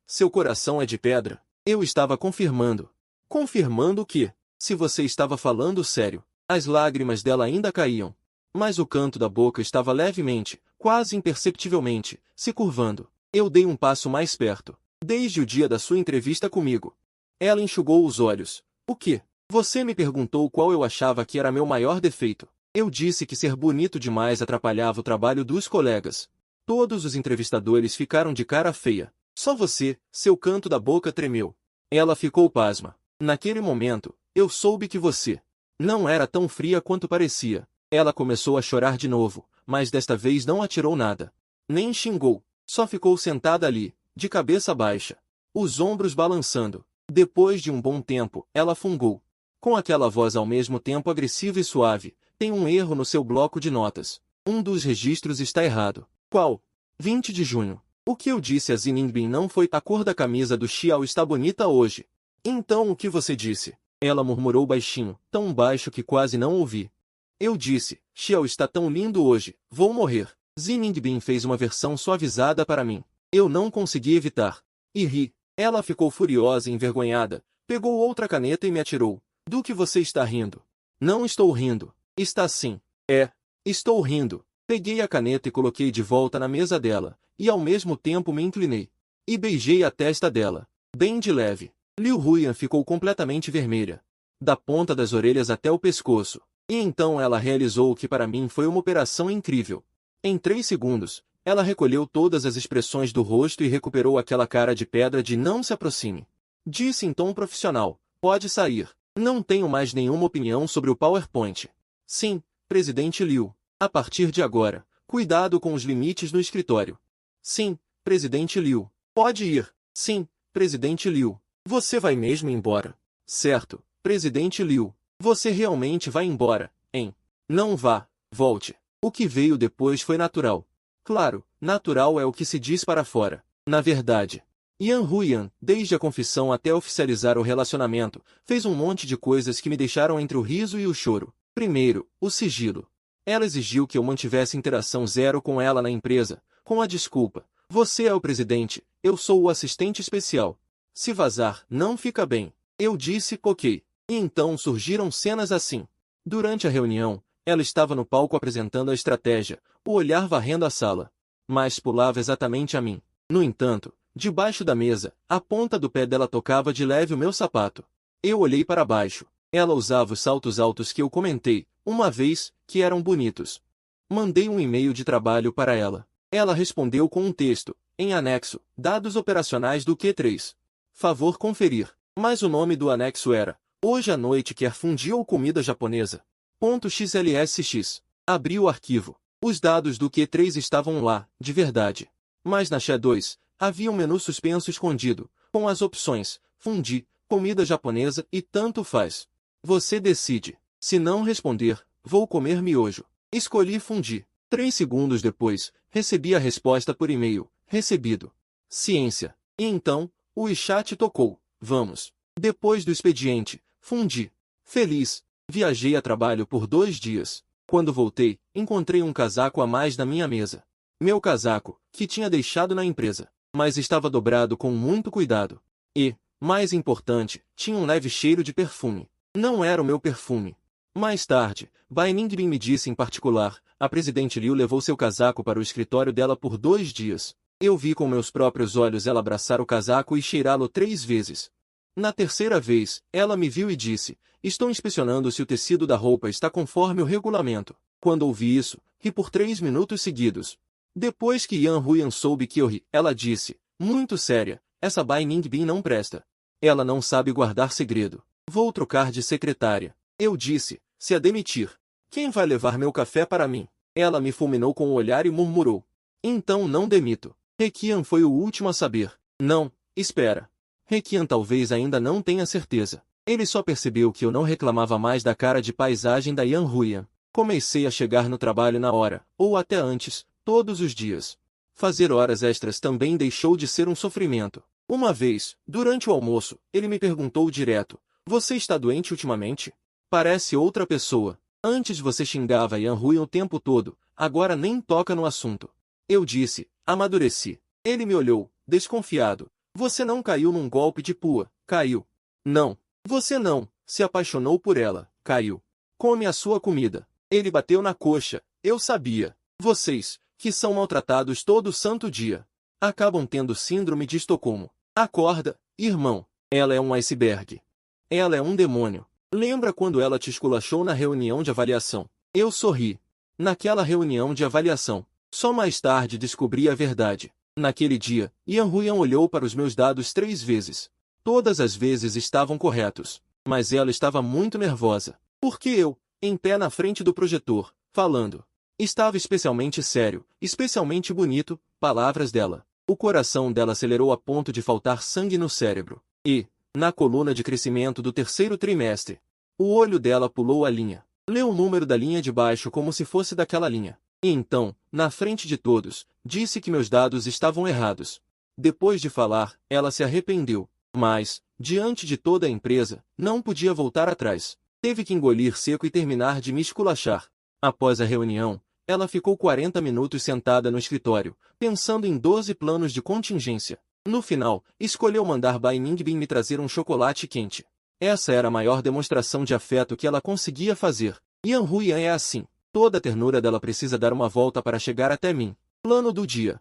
Seu coração é de pedra. Eu estava confirmando. Confirmando o quê? Se você estava falando sério. As lágrimas dela ainda caíam. Mas o canto da boca estava levemente, quase imperceptivelmente, se curvando. Eu dei um passo mais perto. Desde o dia da sua entrevista comigo. Ela enxugou os olhos. O quê? Você me perguntou qual eu achava que era meu maior defeito. Eu disse que ser bonito demais atrapalhava o trabalho dos colegas. Todos os entrevistadores ficaram de cara feia. Só você, seu canto da boca tremeu. Ela ficou pasma. Naquele momento, eu soube que você não era tão fria quanto parecia. Ela começou a chorar de novo, mas desta vez não atirou nada. Nem xingou. Só ficou sentada ali, de cabeça baixa, os ombros balançando. Depois de um bom tempo, ela fungou. Com aquela voz ao mesmo tempo agressiva e suave: tem um erro no seu bloco de notas. Um dos registros está errado. Qual? 20 de junho. O que eu disse a Ziningbin não foi a cor da camisa do Xiao está bonita hoje. Então o que você disse? Ela murmurou baixinho, tão baixo que quase não ouvi. Eu disse, Xiao está tão lindo hoje, vou morrer. Ziningbin fez uma versão suavizada para mim. Eu não consegui evitar. E ri. Ela ficou furiosa e envergonhada, pegou outra caneta e me atirou. Do que você está rindo? Não estou rindo. Está sim. É. Estou rindo. Peguei a caneta e coloquei de volta na mesa dela, e ao mesmo tempo me inclinei. E beijei a testa dela. Bem de leve. Liu Huyan ficou completamente vermelha. Da ponta das orelhas até o pescoço. E então ela realizou o que para mim foi uma operação incrível. Em 3 segundos, ela recolheu todas as expressões do rosto e recuperou aquela cara de pedra de não se aproxime. Disse em tom profissional, pode sair. Não tenho mais nenhuma opinião sobre o PowerPoint. Sim, presidente Liu. A partir de agora, cuidado com os limites no escritório. Sim, presidente Liu. Pode ir. Sim, presidente Liu. Você vai mesmo embora? Certo, presidente Liu. Você realmente vai embora, hein? Não vá, volte. O que veio depois foi natural. Claro, natural é o que se diz para fora. Na verdade, Yan Huyan, desde a confissão até oficializar o relacionamento, fez um monte de coisas que me deixaram entre o riso e o choro. Primeiro, o sigilo. Ela exigiu que eu mantivesse interação zero com ela na empresa, com a desculpa: você é o presidente, eu sou o assistente especial. Se vazar, não fica bem. Eu disse, ok. E então surgiram cenas assim. Durante a reunião, ela estava no palco apresentando a estratégia, o olhar varrendo a sala. Mas pulava exatamente a mim. No entanto, debaixo da mesa, a ponta do pé dela tocava de leve o meu sapato. Eu olhei para baixo. Ela usava os saltos altos que eu comentei, uma vez, que eram bonitos. Mandei um e-mail de trabalho para ela. Ela respondeu com um texto, em anexo, dados operacionais do Q3. Favor conferir. Mas o nome do anexo era, hoje à noite quer fundir ou comida japonesa? .xlsx. Abri o arquivo. Os dados do Q3 estavam lá, de verdade. Mas na Xe2, havia um menu suspenso escondido, com as opções, fundir, comida japonesa e tanto faz. Você decide. Se não responder, vou comer miojo. Escolhi fundir. 3 segundos depois, recebi a resposta por e-mail. Recebido. Ciência. E então, o chat tocou. Vamos. Depois do expediente, fundi. Feliz. Viajei a trabalho por 2 dias. Quando voltei, encontrei um casaco a mais na minha mesa. Meu casaco, que tinha deixado na empresa, mas estava dobrado com muito cuidado. E, mais importante, tinha um leve cheiro de perfume. Não era o meu perfume. Mais tarde, Bai Ningbin me disse em particular, a presidente Liu levou seu casaco para o escritório dela por 2 dias. Eu vi com meus próprios olhos ela abraçar o casaco e cheirá-lo 3 vezes. Na terceira vez, ela me viu e disse, estou inspecionando se o tecido da roupa está conforme o regulamento. Quando ouvi isso, ri por 3 minutos seguidos. Depois que Yan Huyan soube que eu ri, ela disse, muito séria, essa Bai Ningbin não presta. Ela não sabe guardar segredo. Vou trocar de secretária. Eu disse, se a demitir. Quem vai levar meu café para mim? Ela me fulminou com o olhar e murmurou. Então não demito. Requian foi o último a saber. Não, espera. Requian talvez ainda não tenha certeza. Ele só percebeu que eu não reclamava mais da cara de paisagem da Yan Huyan. Comecei a chegar no trabalho na hora, ou até antes, todos os dias. Fazer horas extras também deixou de ser um sofrimento. Uma vez, durante o almoço, ele me perguntou direto, você está doente ultimamente? Parece outra pessoa. Antes você xingava Yan Huyan o tempo todo, agora nem toca no assunto. Eu disse, amadureci. Ele me olhou, desconfiado. Você não caiu num golpe de pua, caiu. Não. Você não, se apaixonou por ela, caiu. Come a sua comida. Ele bateu na coxa, eu sabia. Vocês, que são maltratados todo santo dia, acabam tendo síndrome de Estocolmo. Acorda, irmão. Ela é um iceberg. Ela é um demônio. Lembra quando ela te esculachou na reunião de avaliação? Eu sorri. Naquela reunião de avaliação. Só mais tarde descobri a verdade. Naquele dia, Yan Huyan olhou para os meus dados 3 vezes. Todas as vezes estavam corretos. Mas ela estava muito nervosa. Porque eu, em pé na frente do projetor, falando. Estava especialmente sério, especialmente bonito, palavras dela. O coração dela acelerou a ponto de faltar sangue no cérebro. E, na coluna de crescimento do 3º trimestre, o olho dela pulou a linha. Leu o número da linha de baixo como se fosse daquela linha. E então, na frente de todos, disse que meus dados estavam errados. Depois de falar, ela se arrependeu. Mas, diante de toda a empresa, não podia voltar atrás. Teve que engolir seco e terminar de me esculachar. Após a reunião, ela ficou 40 minutos sentada no escritório, pensando em 12 planos de contingência. No final, escolheu mandar Bai Ningbin me trazer um chocolate quente. Essa era a maior demonstração de afeto que ela conseguia fazer. Yan Huiyan é assim. Toda a ternura dela precisa dar uma volta para chegar até mim. Plano do dia.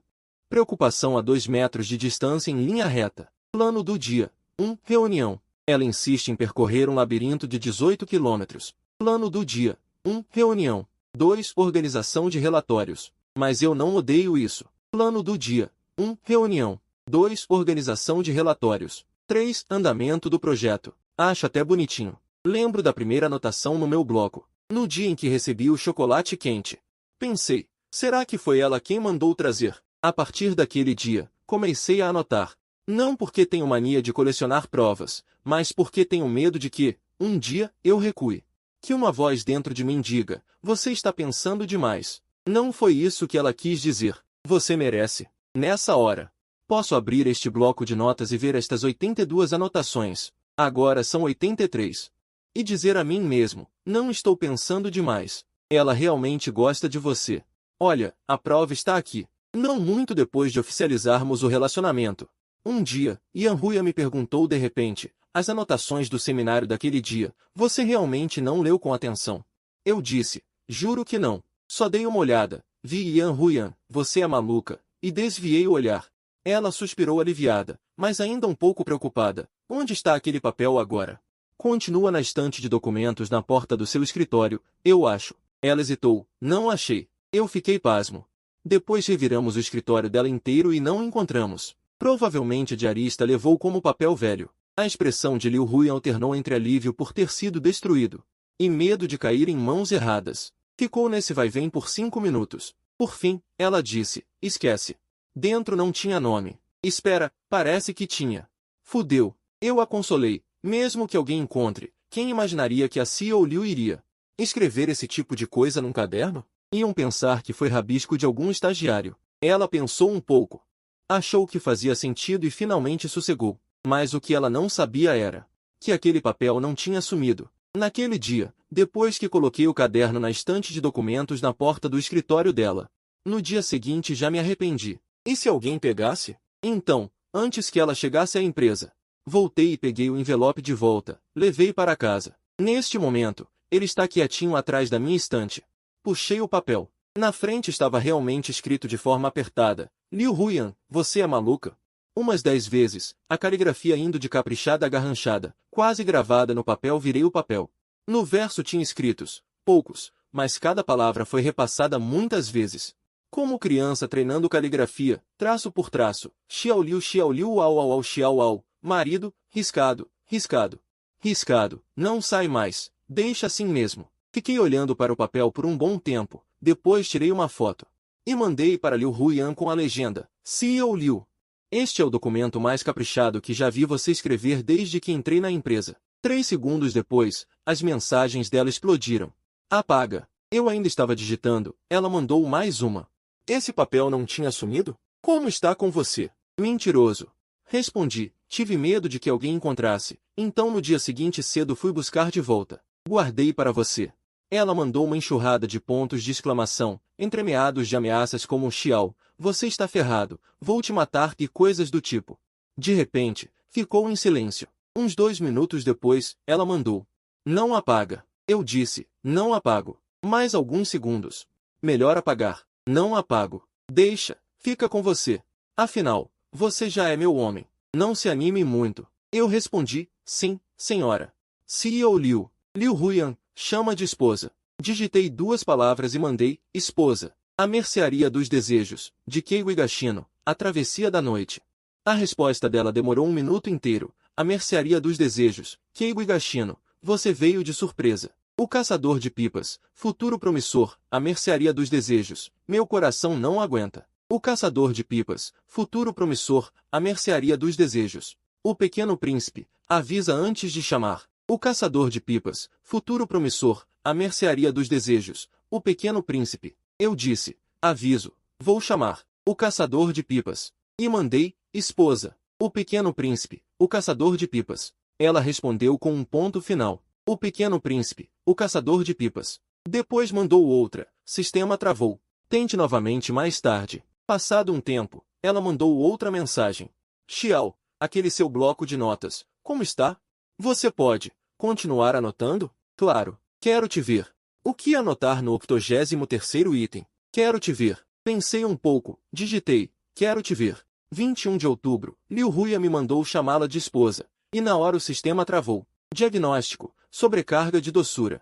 Preocupação a 2 metros de distância em linha reta. Plano do dia. 1. Reunião. Ela insiste em percorrer um labirinto de 18 quilômetros. Plano do dia. 1. Reunião. 2. Organização de relatórios. Mas eu não odeio isso. Plano do dia. 1. Reunião. 2. Organização de relatórios. 3. Andamento do projeto. Acho até bonitinho. Lembro da primeira anotação no meu bloco. No dia em que recebi o chocolate quente. Pensei, será que foi ela quem mandou trazer? A partir daquele dia, comecei a anotar. Não porque tenho mania de colecionar provas, mas porque tenho medo de que, um dia, eu recue. Que uma voz dentro de mim diga, você está pensando demais. Não foi isso que ela quis dizer. Você merece. Nessa hora. Posso abrir este bloco de notas e ver estas 82 anotações. Agora são 83. E dizer a mim mesmo, não estou pensando demais. Ela realmente gosta de você. Olha, a prova está aqui. Não muito depois de oficializarmos o relacionamento. Um dia, Yan Huiyan me perguntou de repente, as anotações do seminário daquele dia, você realmente não leu com atenção? Eu disse, juro que não. Só dei uma olhada, vi Yan Huiyan, você é maluca, e desviei o olhar. Ela suspirou aliviada, mas ainda um pouco preocupada. Onde está aquele papel agora? Continua na estante de documentos na porta do seu escritório, eu acho. Ela hesitou, não achei. Eu fiquei pasmo. Depois reviramos o escritório dela inteiro e não encontramos. Provavelmente a diarista levou como papel velho. A expressão de Liu Huiyan alternou entre alívio por ter sido destruído e medo de cair em mãos erradas. Ficou nesse vai-vem por 5 minutos. Por fim, ela disse, esquece. Dentro não tinha nome. Espera, parece que tinha. Fudeu. Eu a consolei. Mesmo que alguém encontre, quem imaginaria que a CEO Liu iria escrever esse tipo de coisa num caderno? Iam pensar que foi rabisco de algum estagiário. Ela pensou um pouco. Achou que fazia sentido e finalmente sossegou. Mas o que ela não sabia era que aquele papel não tinha sumido. Naquele dia, depois que coloquei o caderno na estante de documentos na porta do escritório dela. No dia seguinte já me arrependi. E se alguém pegasse? Então, antes que ela chegasse à empresa, voltei e peguei o envelope de volta, levei para casa. Neste momento, ele está quietinho atrás da minha estante. Puxei o papel. Na frente estava realmente escrito de forma apertada, Liu Huiyan, você é maluca? Umas 10 vezes, a caligrafia indo de caprichada a garranchada, quase gravada no papel virei o papel. No verso tinha escritos, poucos, mas cada palavra foi repassada muitas vezes. Como criança treinando caligrafia, traço por traço, Xiao Liu uau au au Xiao au, marido, riscado, riscado, riscado, não sai mais, deixa assim mesmo. Fiquei olhando para o papel por um bom tempo, depois tirei uma foto. E mandei para Liu Huiyan com a legenda, CEO Liu. Este é o documento mais caprichado que já vi você escrever desde que entrei na empresa. 3 segundos depois, as mensagens dela explodiram. Apaga. Eu ainda estava digitando, ela mandou mais uma. Esse papel não tinha sumido? Como está com você? Mentiroso. Respondi, tive medo de que alguém encontrasse, então no dia seguinte cedo fui buscar de volta. Guardei para você. Ela mandou uma enxurrada de pontos de exclamação, entremeados de ameaças como Xiao, você está ferrado, vou te matar e coisas do tipo. De repente, ficou em silêncio. Uns 2 minutos depois, ela mandou. Não apaga. Eu disse, não apago. Mais alguns segundos. Melhor apagar. Não apago. Deixa, fica com você. Afinal, você já é meu homem. Não se anime muito. Eu respondi, sim, senhora. CEO Liu. Liu Huiyan, chama de esposa. Digitei 2 palavras e mandei, esposa. A Mercearia dos Desejos, de Keigo Higashino, A Travessia da Noite. A resposta dela demorou 1 minuto inteiro. A Mercearia dos Desejos, Keigo Higashino, você veio de surpresa. O Caçador de Pipas, futuro promissor, A Mercearia dos Desejos, meu coração não aguenta. O Caçador de Pipas, futuro promissor, A Mercearia dos Desejos. O Pequeno Príncipe, avisa antes de chamar. O Caçador de Pipas, futuro promissor, A Mercearia dos Desejos. O Pequeno Príncipe. Eu disse, aviso, vou chamar o caçador de pipas. E mandei, esposa, o pequeno príncipe, o caçador de pipas. Ela respondeu com um ponto final. O pequeno príncipe, o caçador de pipas. Depois mandou outra. Sistema travou. Tente novamente mais tarde. Passado um tempo, ela mandou outra mensagem. Xiao, aquele seu bloco de notas, como está? Você pode continuar anotando? Claro. Quero te ver. O que anotar no 83º item? Quero te ver. Pensei um pouco, digitei. Quero te ver. 21 de outubro, Liu Huia me mandou chamá-la de esposa. E na hora o sistema travou. Diagnóstico, sobrecarga de doçura.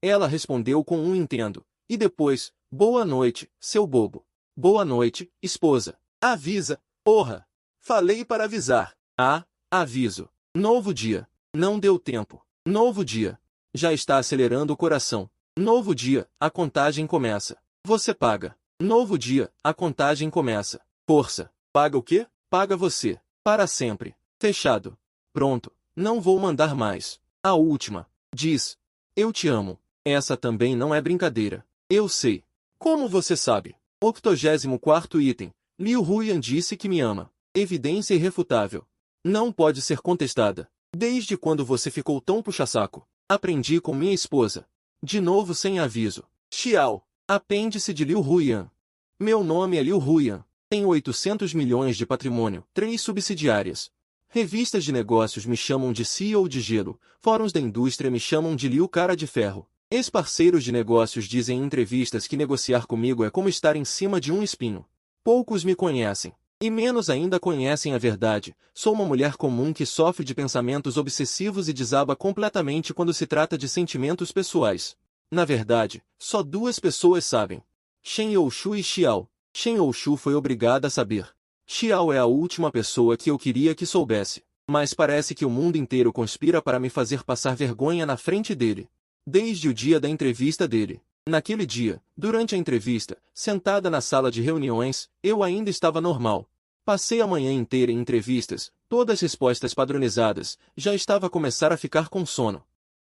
Ela respondeu com um entendo. E depois, boa noite, seu bobo. Boa noite, esposa. Avisa, porra. Falei para avisar. Ah, aviso. Novo dia. Não deu tempo. Novo dia. Já está acelerando o coração. Novo dia, a contagem começa. Você paga. Novo dia, a contagem começa. Força. Paga o quê? Paga você. Para sempre. Fechado. Pronto. Não vou mandar mais. A última. Diz. Eu te amo. Essa também não é brincadeira. Eu sei. Como você sabe? 84º item. Liu Huiyan disse que me ama. Evidência irrefutável. Não pode ser contestada. Desde quando você ficou tão puxa-saco? Aprendi com minha esposa. De novo sem aviso. Xiao. Apêndice de Liu Huiyan. Meu nome é Liu Huiyan. Tenho 800 milhões de patrimônio, 3 subsidiárias. Revistas de negócios me chamam de CEO de gelo, fóruns da indústria me chamam de Liu Cara de Ferro. Ex-parceiros de negócios dizem em entrevistas que negociar comigo é como estar em cima de um espinho. Poucos me conhecem. E menos ainda conhecem a verdade. Sou uma mulher comum que sofre de pensamentos obsessivos e desaba completamente quando se trata de sentimentos pessoais. Na verdade, só 2 pessoas sabem. Shen Youshu e Xiao. Shen Youshu foi obrigada a saber. Xiao é a última pessoa que eu queria que soubesse. Mas parece que o mundo inteiro conspira para me fazer passar vergonha na frente dele. Desde o dia da entrevista dele. Naquele dia, durante a entrevista, sentada na sala de reuniões, eu ainda estava normal. Passei a manhã inteira em entrevistas, todas respostas padronizadas, já estava a começar a ficar com sono.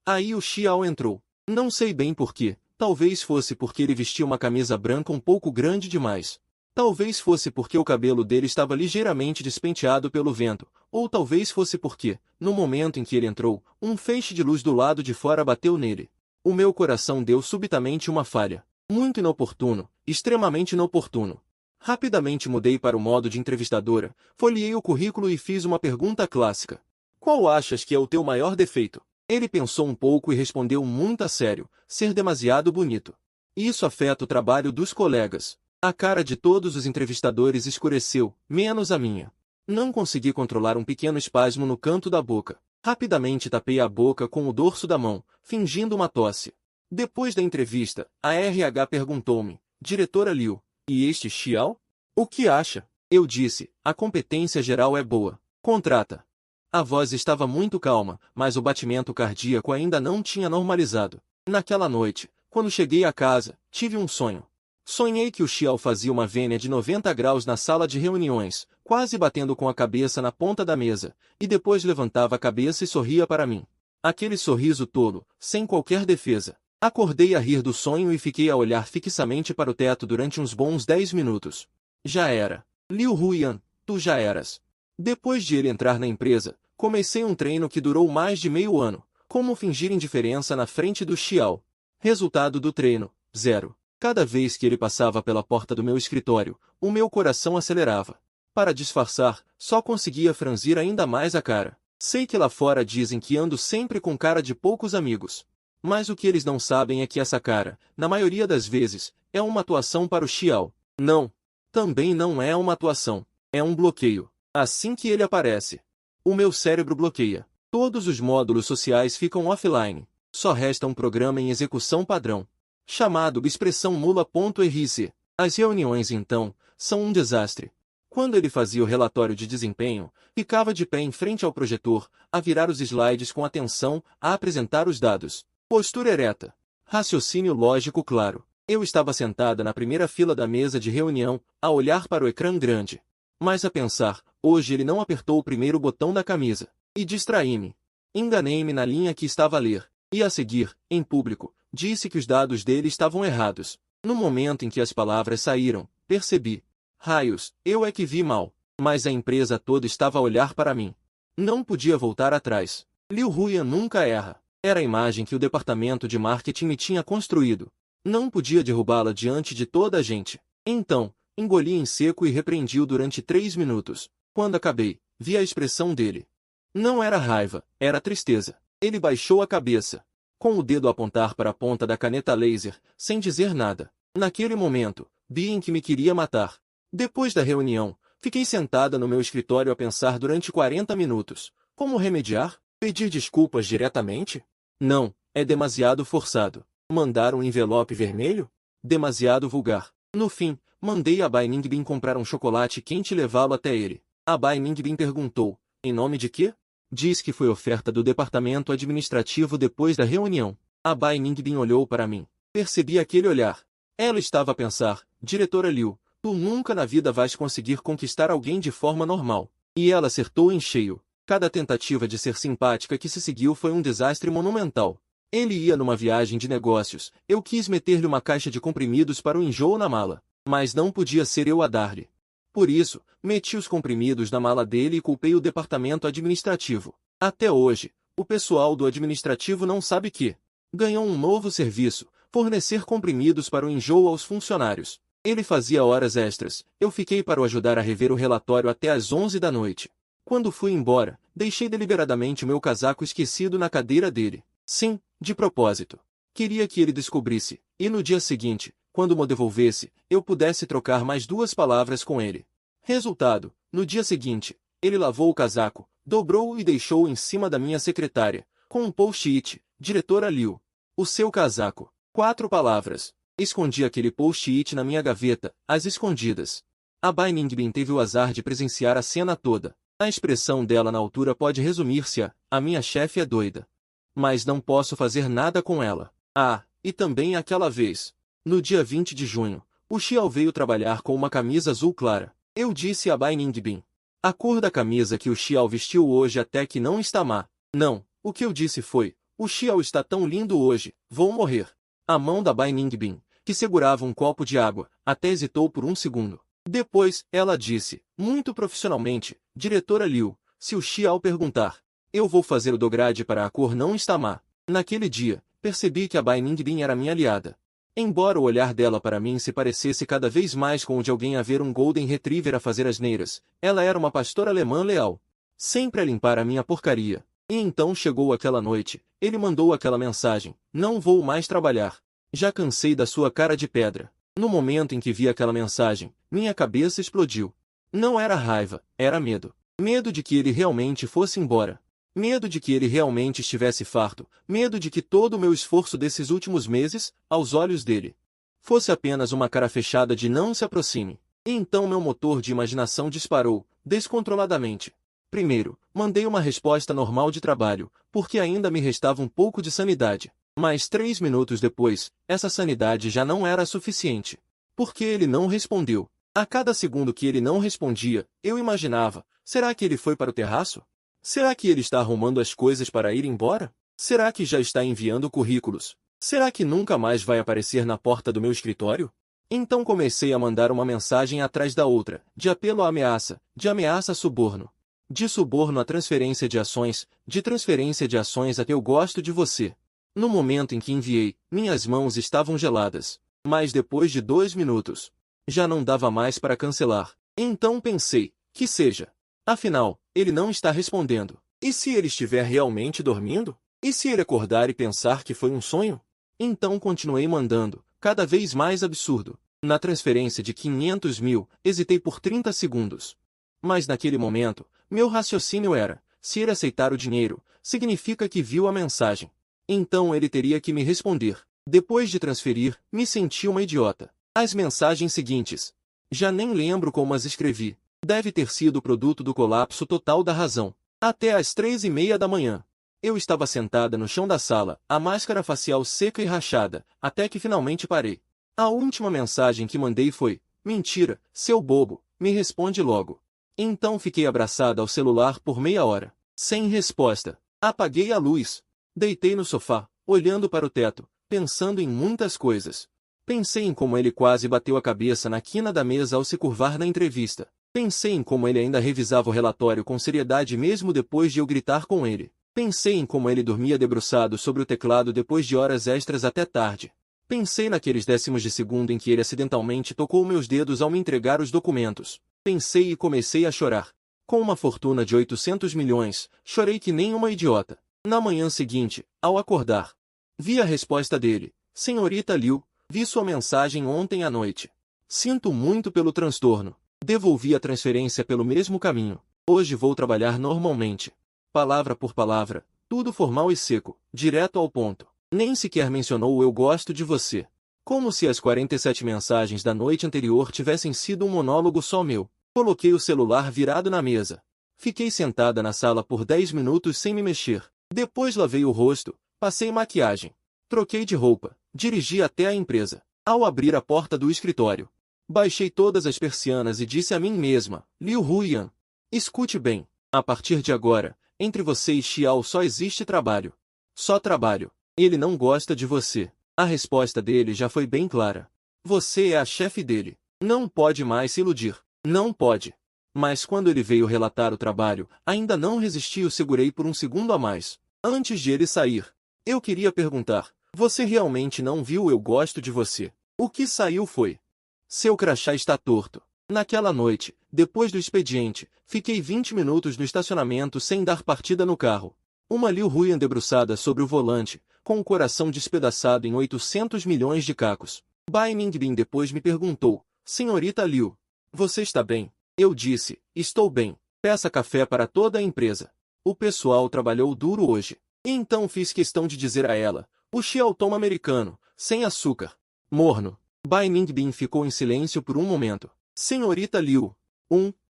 Aí o Xiao entrou. Não sei bem porquê, talvez fosse porque ele vestia uma camisa branca um pouco grande demais. Talvez fosse porque o cabelo dele estava ligeiramente despenteado pelo vento, ou talvez fosse porque, no momento em que ele entrou, um feixe de luz do lado de fora bateu nele. O meu coração deu subitamente uma falha. Muito inoportuno, extremamente inoportuno. Rapidamente mudei para o modo de entrevistadora, folheei o currículo e fiz uma pergunta clássica. Qual achas que é o teu maior defeito? Ele pensou um pouco e respondeu muito a sério, ser demasiado bonito. Isso afeta o trabalho dos colegas. A cara de todos os entrevistadores escureceu, menos a minha. Não consegui controlar um pequeno espasmo no canto da boca. Rapidamente tapei a boca com o dorso da mão, fingindo uma tosse. Depois da entrevista, a RH perguntou-me, diretora Liu, e este Xiao? O que acha? Eu disse, a competência geral é boa. Contrata. A voz estava muito calma, mas o batimento cardíaco ainda não tinha normalizado. Naquela noite, quando cheguei a casa, tive um sonho. Sonhei que o Xiao fazia uma vênia de 90 graus na sala de reuniões, quase batendo com a cabeça na ponta da mesa, e depois levantava a cabeça e sorria para mim. Aquele sorriso tolo, sem qualquer defesa. Acordei a rir do sonho e fiquei a olhar fixamente para o teto durante uns bons 10 minutos. Já era. Liu Huiyan, tu já eras. Depois de ele entrar na empresa, comecei um treino que durou mais de meio ano, como fingir indiferença na frente do Xiao. Resultado do treino, 0. Cada vez que ele passava pela porta do meu escritório, o meu coração acelerava. Para disfarçar, só conseguia franzir ainda mais a cara. Sei que lá fora dizem que ando sempre com cara de poucos amigos. Mas o que eles não sabem é que essa cara, na maioria das vezes, é uma atuação para o Xiao. Não. Também não é uma atuação. É um bloqueio. Assim que ele aparece, o meu cérebro bloqueia. Todos os módulos sociais ficam offline. Só resta um programa em execução padrão, chamado expressão mula.rc. As reuniões, então, são um desastre. Quando ele fazia o relatório de desempenho, ficava de pé em frente ao projetor, a virar os slides com atenção, a apresentar os dados. Postura ereta. Raciocínio lógico claro. Eu estava sentada na primeira fila da mesa de reunião, a olhar para o ecrã grande. Mas a pensar, hoje ele não apertou o primeiro botão da camisa. E distraí-me. Enganei-me na linha que estava a ler. E a seguir, em público, disse que os dados dele estavam errados. No momento em que as palavras saíram, percebi. Raios, eu é que vi mal. Mas a empresa toda estava a olhar para mim. Não podia voltar atrás. Liu Huyan nunca erra. Era a imagem que o departamento de marketing me tinha construído. Não podia derrubá-la diante de toda a gente. Então, engoli em seco e repreendi-o durante 3 minutos. Quando acabei, vi a expressão dele. Não era raiva, era tristeza. Ele baixou a cabeça, com o dedo a apontar para a ponta da caneta laser, sem dizer nada. Naquele momento, vi em que me queria matar. Depois da reunião, fiquei sentada no meu escritório a pensar durante 40 minutos. Como remediar? Pedir desculpas diretamente? Não, é demasiado forçado. Mandar um envelope vermelho? Demasiado vulgar. No fim, mandei a Bai Ningbin comprar um chocolate quente e levá-lo até ele. A Bai Ningbin perguntou, em nome de quê? Diz que foi oferta do departamento administrativo depois da reunião. A Bai Ningbin olhou para mim. Percebi aquele olhar. Ela estava a pensar, diretora Liu, tu nunca na vida vais conseguir conquistar alguém de forma normal. E ela acertou em cheio. Cada tentativa de ser simpática que se seguiu foi um desastre monumental. Ele ia numa viagem de negócios, eu quis meter-lhe uma caixa de comprimidos para o enjoo na mala. Mas não podia ser eu a dar-lhe. Por isso, meti os comprimidos na mala dele e culpei o departamento administrativo. Até hoje, o pessoal do administrativo não sabe que ganhou um novo serviço, fornecer comprimidos para o enjoo aos funcionários. Ele fazia horas extras, eu fiquei para o ajudar a rever o relatório até às 11 da noite. Quando fui embora, deixei deliberadamente o meu casaco esquecido na cadeira dele. Sim, de propósito. Queria que ele descobrisse, e no dia seguinte, quando me devolvesse, eu pudesse trocar mais 2 palavras com ele. Resultado, no dia seguinte, ele lavou o casaco, dobrou-o e deixou-o em cima da minha secretária, com um post-it, diretora Liu. O seu casaco. 4 palavras. Escondi aquele post-it na minha gaveta, às escondidas. A Bai Ningbin teve o azar de presenciar a cena toda. A expressão dela na altura pode resumir-se a minha chefe é doida. Mas não posso fazer nada com ela. Ah, e também aquela vez. No dia 20 de junho, o Xiao veio trabalhar com uma camisa azul clara. Eu disse a Bai Ningbin. A cor da camisa que o Xiao vestiu hoje até que não está má. Não, o que eu disse foi, o Xiao está tão lindo hoje, vou morrer. A mão da Bai Ningbin, que segurava um copo de água, até hesitou por um segundo. Depois, ela disse, muito profissionalmente, diretora Liu, se o Xiao perguntar, eu vou fazer o dograde para a cor não está má. Naquele dia, percebi que a Bai Ningbin era minha aliada. Embora o olhar dela para mim se parecesse cada vez mais com o de alguém a ver um Golden Retriever a fazer asneiras, ela era uma pastora alemã leal. Sempre a limpar a minha porcaria. E então chegou aquela noite, ele mandou aquela mensagem, não vou mais trabalhar. Já cansei da sua cara de pedra. No momento em que vi aquela mensagem, minha cabeça explodiu. Não era raiva, era medo. Medo de que ele realmente fosse embora. Medo de que ele realmente estivesse farto, medo de que todo o meu esforço desses últimos meses, aos olhos dele, fosse apenas uma cara fechada de não se aproxime. E então meu motor de imaginação disparou, descontroladamente. Primeiro, mandei uma resposta normal de trabalho, porque ainda me restava um pouco de sanidade. Mas 3 minutos depois, essa sanidade já não era suficiente. Porque ele não respondeu. A cada segundo que ele não respondia, eu imaginava, será que ele foi para o terraço? Será que ele está arrumando as coisas para ir embora? Será que já está enviando currículos? Será que nunca mais vai aparecer na porta do meu escritório? Então comecei a mandar uma mensagem atrás da outra, de apelo à ameaça, de ameaça a suborno. De suborno a transferência de ações, de transferência de ações a que eu gosto de você. No momento em que enviei, minhas mãos estavam geladas. Mas depois de 2 minutos, já não dava mais para cancelar. Então pensei, que seja. Afinal, ele não está respondendo. E se ele estiver realmente dormindo? E se ele acordar e pensar que foi um sonho? Então continuei mandando, cada vez mais absurdo. Na transferência de 500 mil, hesitei por 30 segundos. Mas naquele momento, meu raciocínio era, se ele aceitar o dinheiro, significa que viu a mensagem. Então ele teria que me responder. Depois de transferir, me senti uma idiota. As mensagens seguintes. Já nem lembro como as escrevi. Deve ter sido produto do colapso total da razão. Até às 3:30 da manhã. Eu estava sentada no chão da sala, a máscara facial seca e rachada, até que finalmente parei. A última mensagem que mandei foi, mentira, seu bobo, me responde logo. Então fiquei abraçada ao celular por meia hora. Sem resposta. Apaguei a luz. Deitei no sofá, olhando para o teto, pensando em muitas coisas. Pensei em como ele quase bateu a cabeça na quina da mesa ao se curvar na entrevista. Pensei em como ele ainda revisava o relatório com seriedade mesmo depois de eu gritar com ele. Pensei em como ele dormia debruçado sobre o teclado depois de horas extras até tarde. Pensei naqueles décimos de segundo em que ele acidentalmente tocou meus dedos ao me entregar os documentos. Pensei e comecei a chorar. Com uma fortuna de 800 milhões, chorei que nem uma idiota. Na manhã seguinte, ao acordar, vi a resposta dele. Senhorita Liu, vi sua mensagem ontem à noite. Sinto muito pelo transtorno. Devolvi a transferência pelo mesmo caminho. Hoje vou trabalhar normalmente. Palavra por palavra, tudo formal e seco, direto ao ponto. Nem sequer mencionou o "eu gosto de você". Como se as 47 mensagens da noite anterior tivessem sido um monólogo só meu. Coloquei o celular virado na mesa. Fiquei sentada na sala por 10 minutos sem me mexer. Depois lavei o rosto, passei maquiagem. Troquei de roupa, dirigi até a empresa. Ao abrir a porta do escritório, baixei todas as persianas e disse a mim mesma, Liu Huiyan, escute bem, a partir de agora, entre você e Xiao só existe trabalho. Só trabalho. Ele não gosta de você. A resposta dele já foi bem clara. Você é a chefe dele. Não pode mais se iludir. Não pode. Mas quando ele veio relatar o trabalho, ainda não resisti e o segurei por um segundo a mais. Antes de ele sair, eu queria perguntar, você realmente não viu "eu gosto de você"? O que saiu foi: seu crachá está torto. Naquela noite, depois do expediente, fiquei 20 minutos no estacionamento sem dar partida no carro. Uma Liu Huiyan debruçada sobre o volante, com o coração despedaçado em 800 milhões de cacos. Bai Mingbin depois me perguntou, senhorita Liu, você está bem? Eu disse, estou bem. Peça café para toda a empresa. O pessoal trabalhou duro hoje. E então fiz questão de dizer a ela, o Xiao toma americano, sem açúcar. Morno. Bai Mingbin ficou em silêncio por um momento. Senhorita Liu.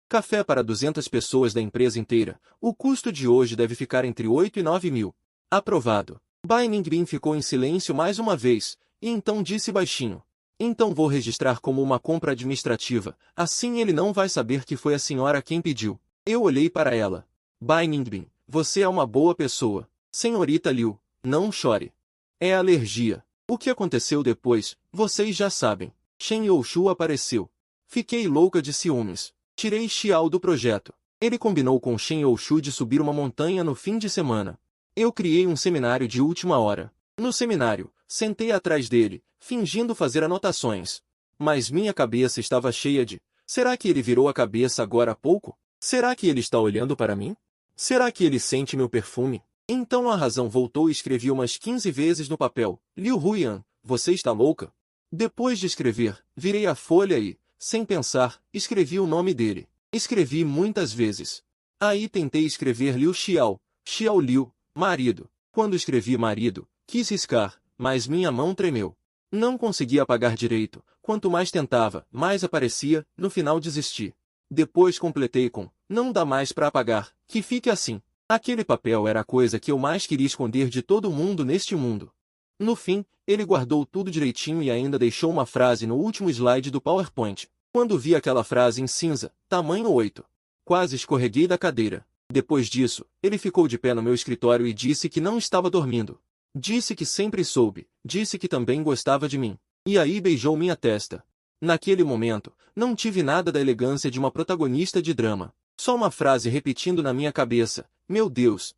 Café para 200 pessoas da empresa inteira. O custo de hoje deve ficar entre 8 e 9 mil. Aprovado. Bai Mingbin ficou em silêncio mais uma vez, e então disse baixinho. Então vou registrar como uma compra administrativa, assim ele não vai saber que foi a senhora quem pediu. Eu olhei para ela. Bai Mingbin, você é uma boa pessoa. Senhorita Liu, não chore. É alergia. O que aconteceu depois, vocês já sabem. Shen Youshu apareceu. Fiquei louca de ciúmes. Tirei Xiao do projeto. Ele combinou com Shen Youshu de subir uma montanha no fim de semana. Eu criei um seminário de última hora. No seminário, sentei atrás dele, fingindo fazer anotações. Mas minha cabeça estava cheia de... Será que ele virou a cabeça agora há pouco? Será que ele está olhando para mim? Será que ele sente meu perfume? Então a razão voltou e escrevi umas 15 vezes no papel. Liu Huiyan, você está louca? Depois de escrever, virei a folha e, sem pensar, escrevi o nome dele. Escrevi muitas vezes. Aí tentei escrever Liu Xiao, Xiao Liu, marido. Quando escrevi marido, quis riscar, mas minha mão tremeu. Não conseguia apagar direito. Quanto mais tentava, mais aparecia, no final desisti. Depois completei com, não dá mais para apagar, que fique assim. Aquele papel era a coisa que eu mais queria esconder de todo mundo neste mundo. No fim, ele guardou tudo direitinho e ainda deixou uma frase no último slide do PowerPoint. Quando vi aquela frase em cinza, tamanho 8, quase escorreguei da cadeira. Depois disso, ele ficou de pé no meu escritório e disse que não estava dormindo. Disse que sempre soube, disse que também gostava de mim. E aí beijou minha testa. Naquele momento, não tive nada da elegância de uma protagonista de drama. Só uma frase repetindo na minha cabeça, meu Deus,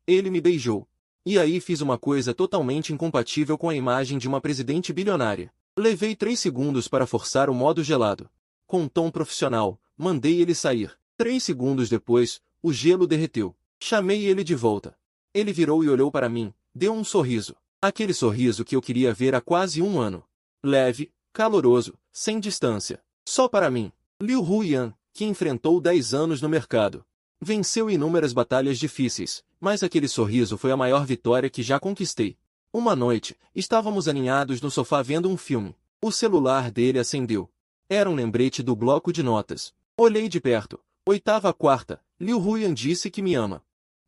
ele me beijou. E aí fiz uma coisa totalmente incompatível com a imagem de uma presidente bilionária. Levei 3 segundos para forçar o modo gelado. Com um tom profissional, mandei ele sair. 3 segundos depois, o gelo derreteu. Chamei ele de volta. Ele virou e olhou para mim, deu um sorriso. Aquele sorriso que eu queria ver há quase um ano. Leve, caloroso, sem distância. Só para mim. Liu Huiyan, que enfrentou 10 anos no mercado. Venceu inúmeras batalhas difíceis, mas aquele sorriso foi a maior vitória que já conquistei. Uma noite, estávamos aninhados no sofá vendo um filme. O celular dele acendeu. Era um lembrete do bloco de notas. Olhei de perto. 8ª, Liu Huiyan disse que me ama.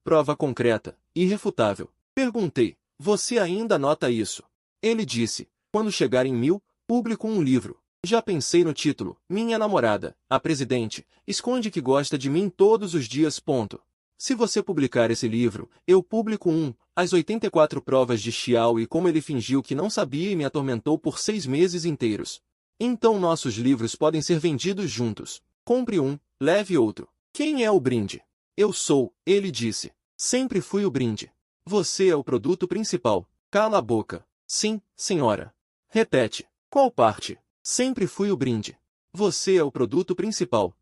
Prova concreta, irrefutável. Perguntei, você ainda nota isso? Ele disse, quando chegar em 1000, publico um livro. Já pensei no título, Minha Namorada, a Presidente, esconde que gosta de mim todos os dias. Se você publicar esse livro, eu publico um, As 84 provas de Xiao e como ele fingiu que não sabia e me atormentou por 6 meses inteiros. Então nossos livros podem ser vendidos juntos. Compre um, leve outro. Quem é o brinde? Eu sou, ele disse. Sempre fui o brinde. Você é o produto principal. Cala a boca. Sim, senhora. Repete. Qual parte? Sempre fui o brinde. Você é o produto principal.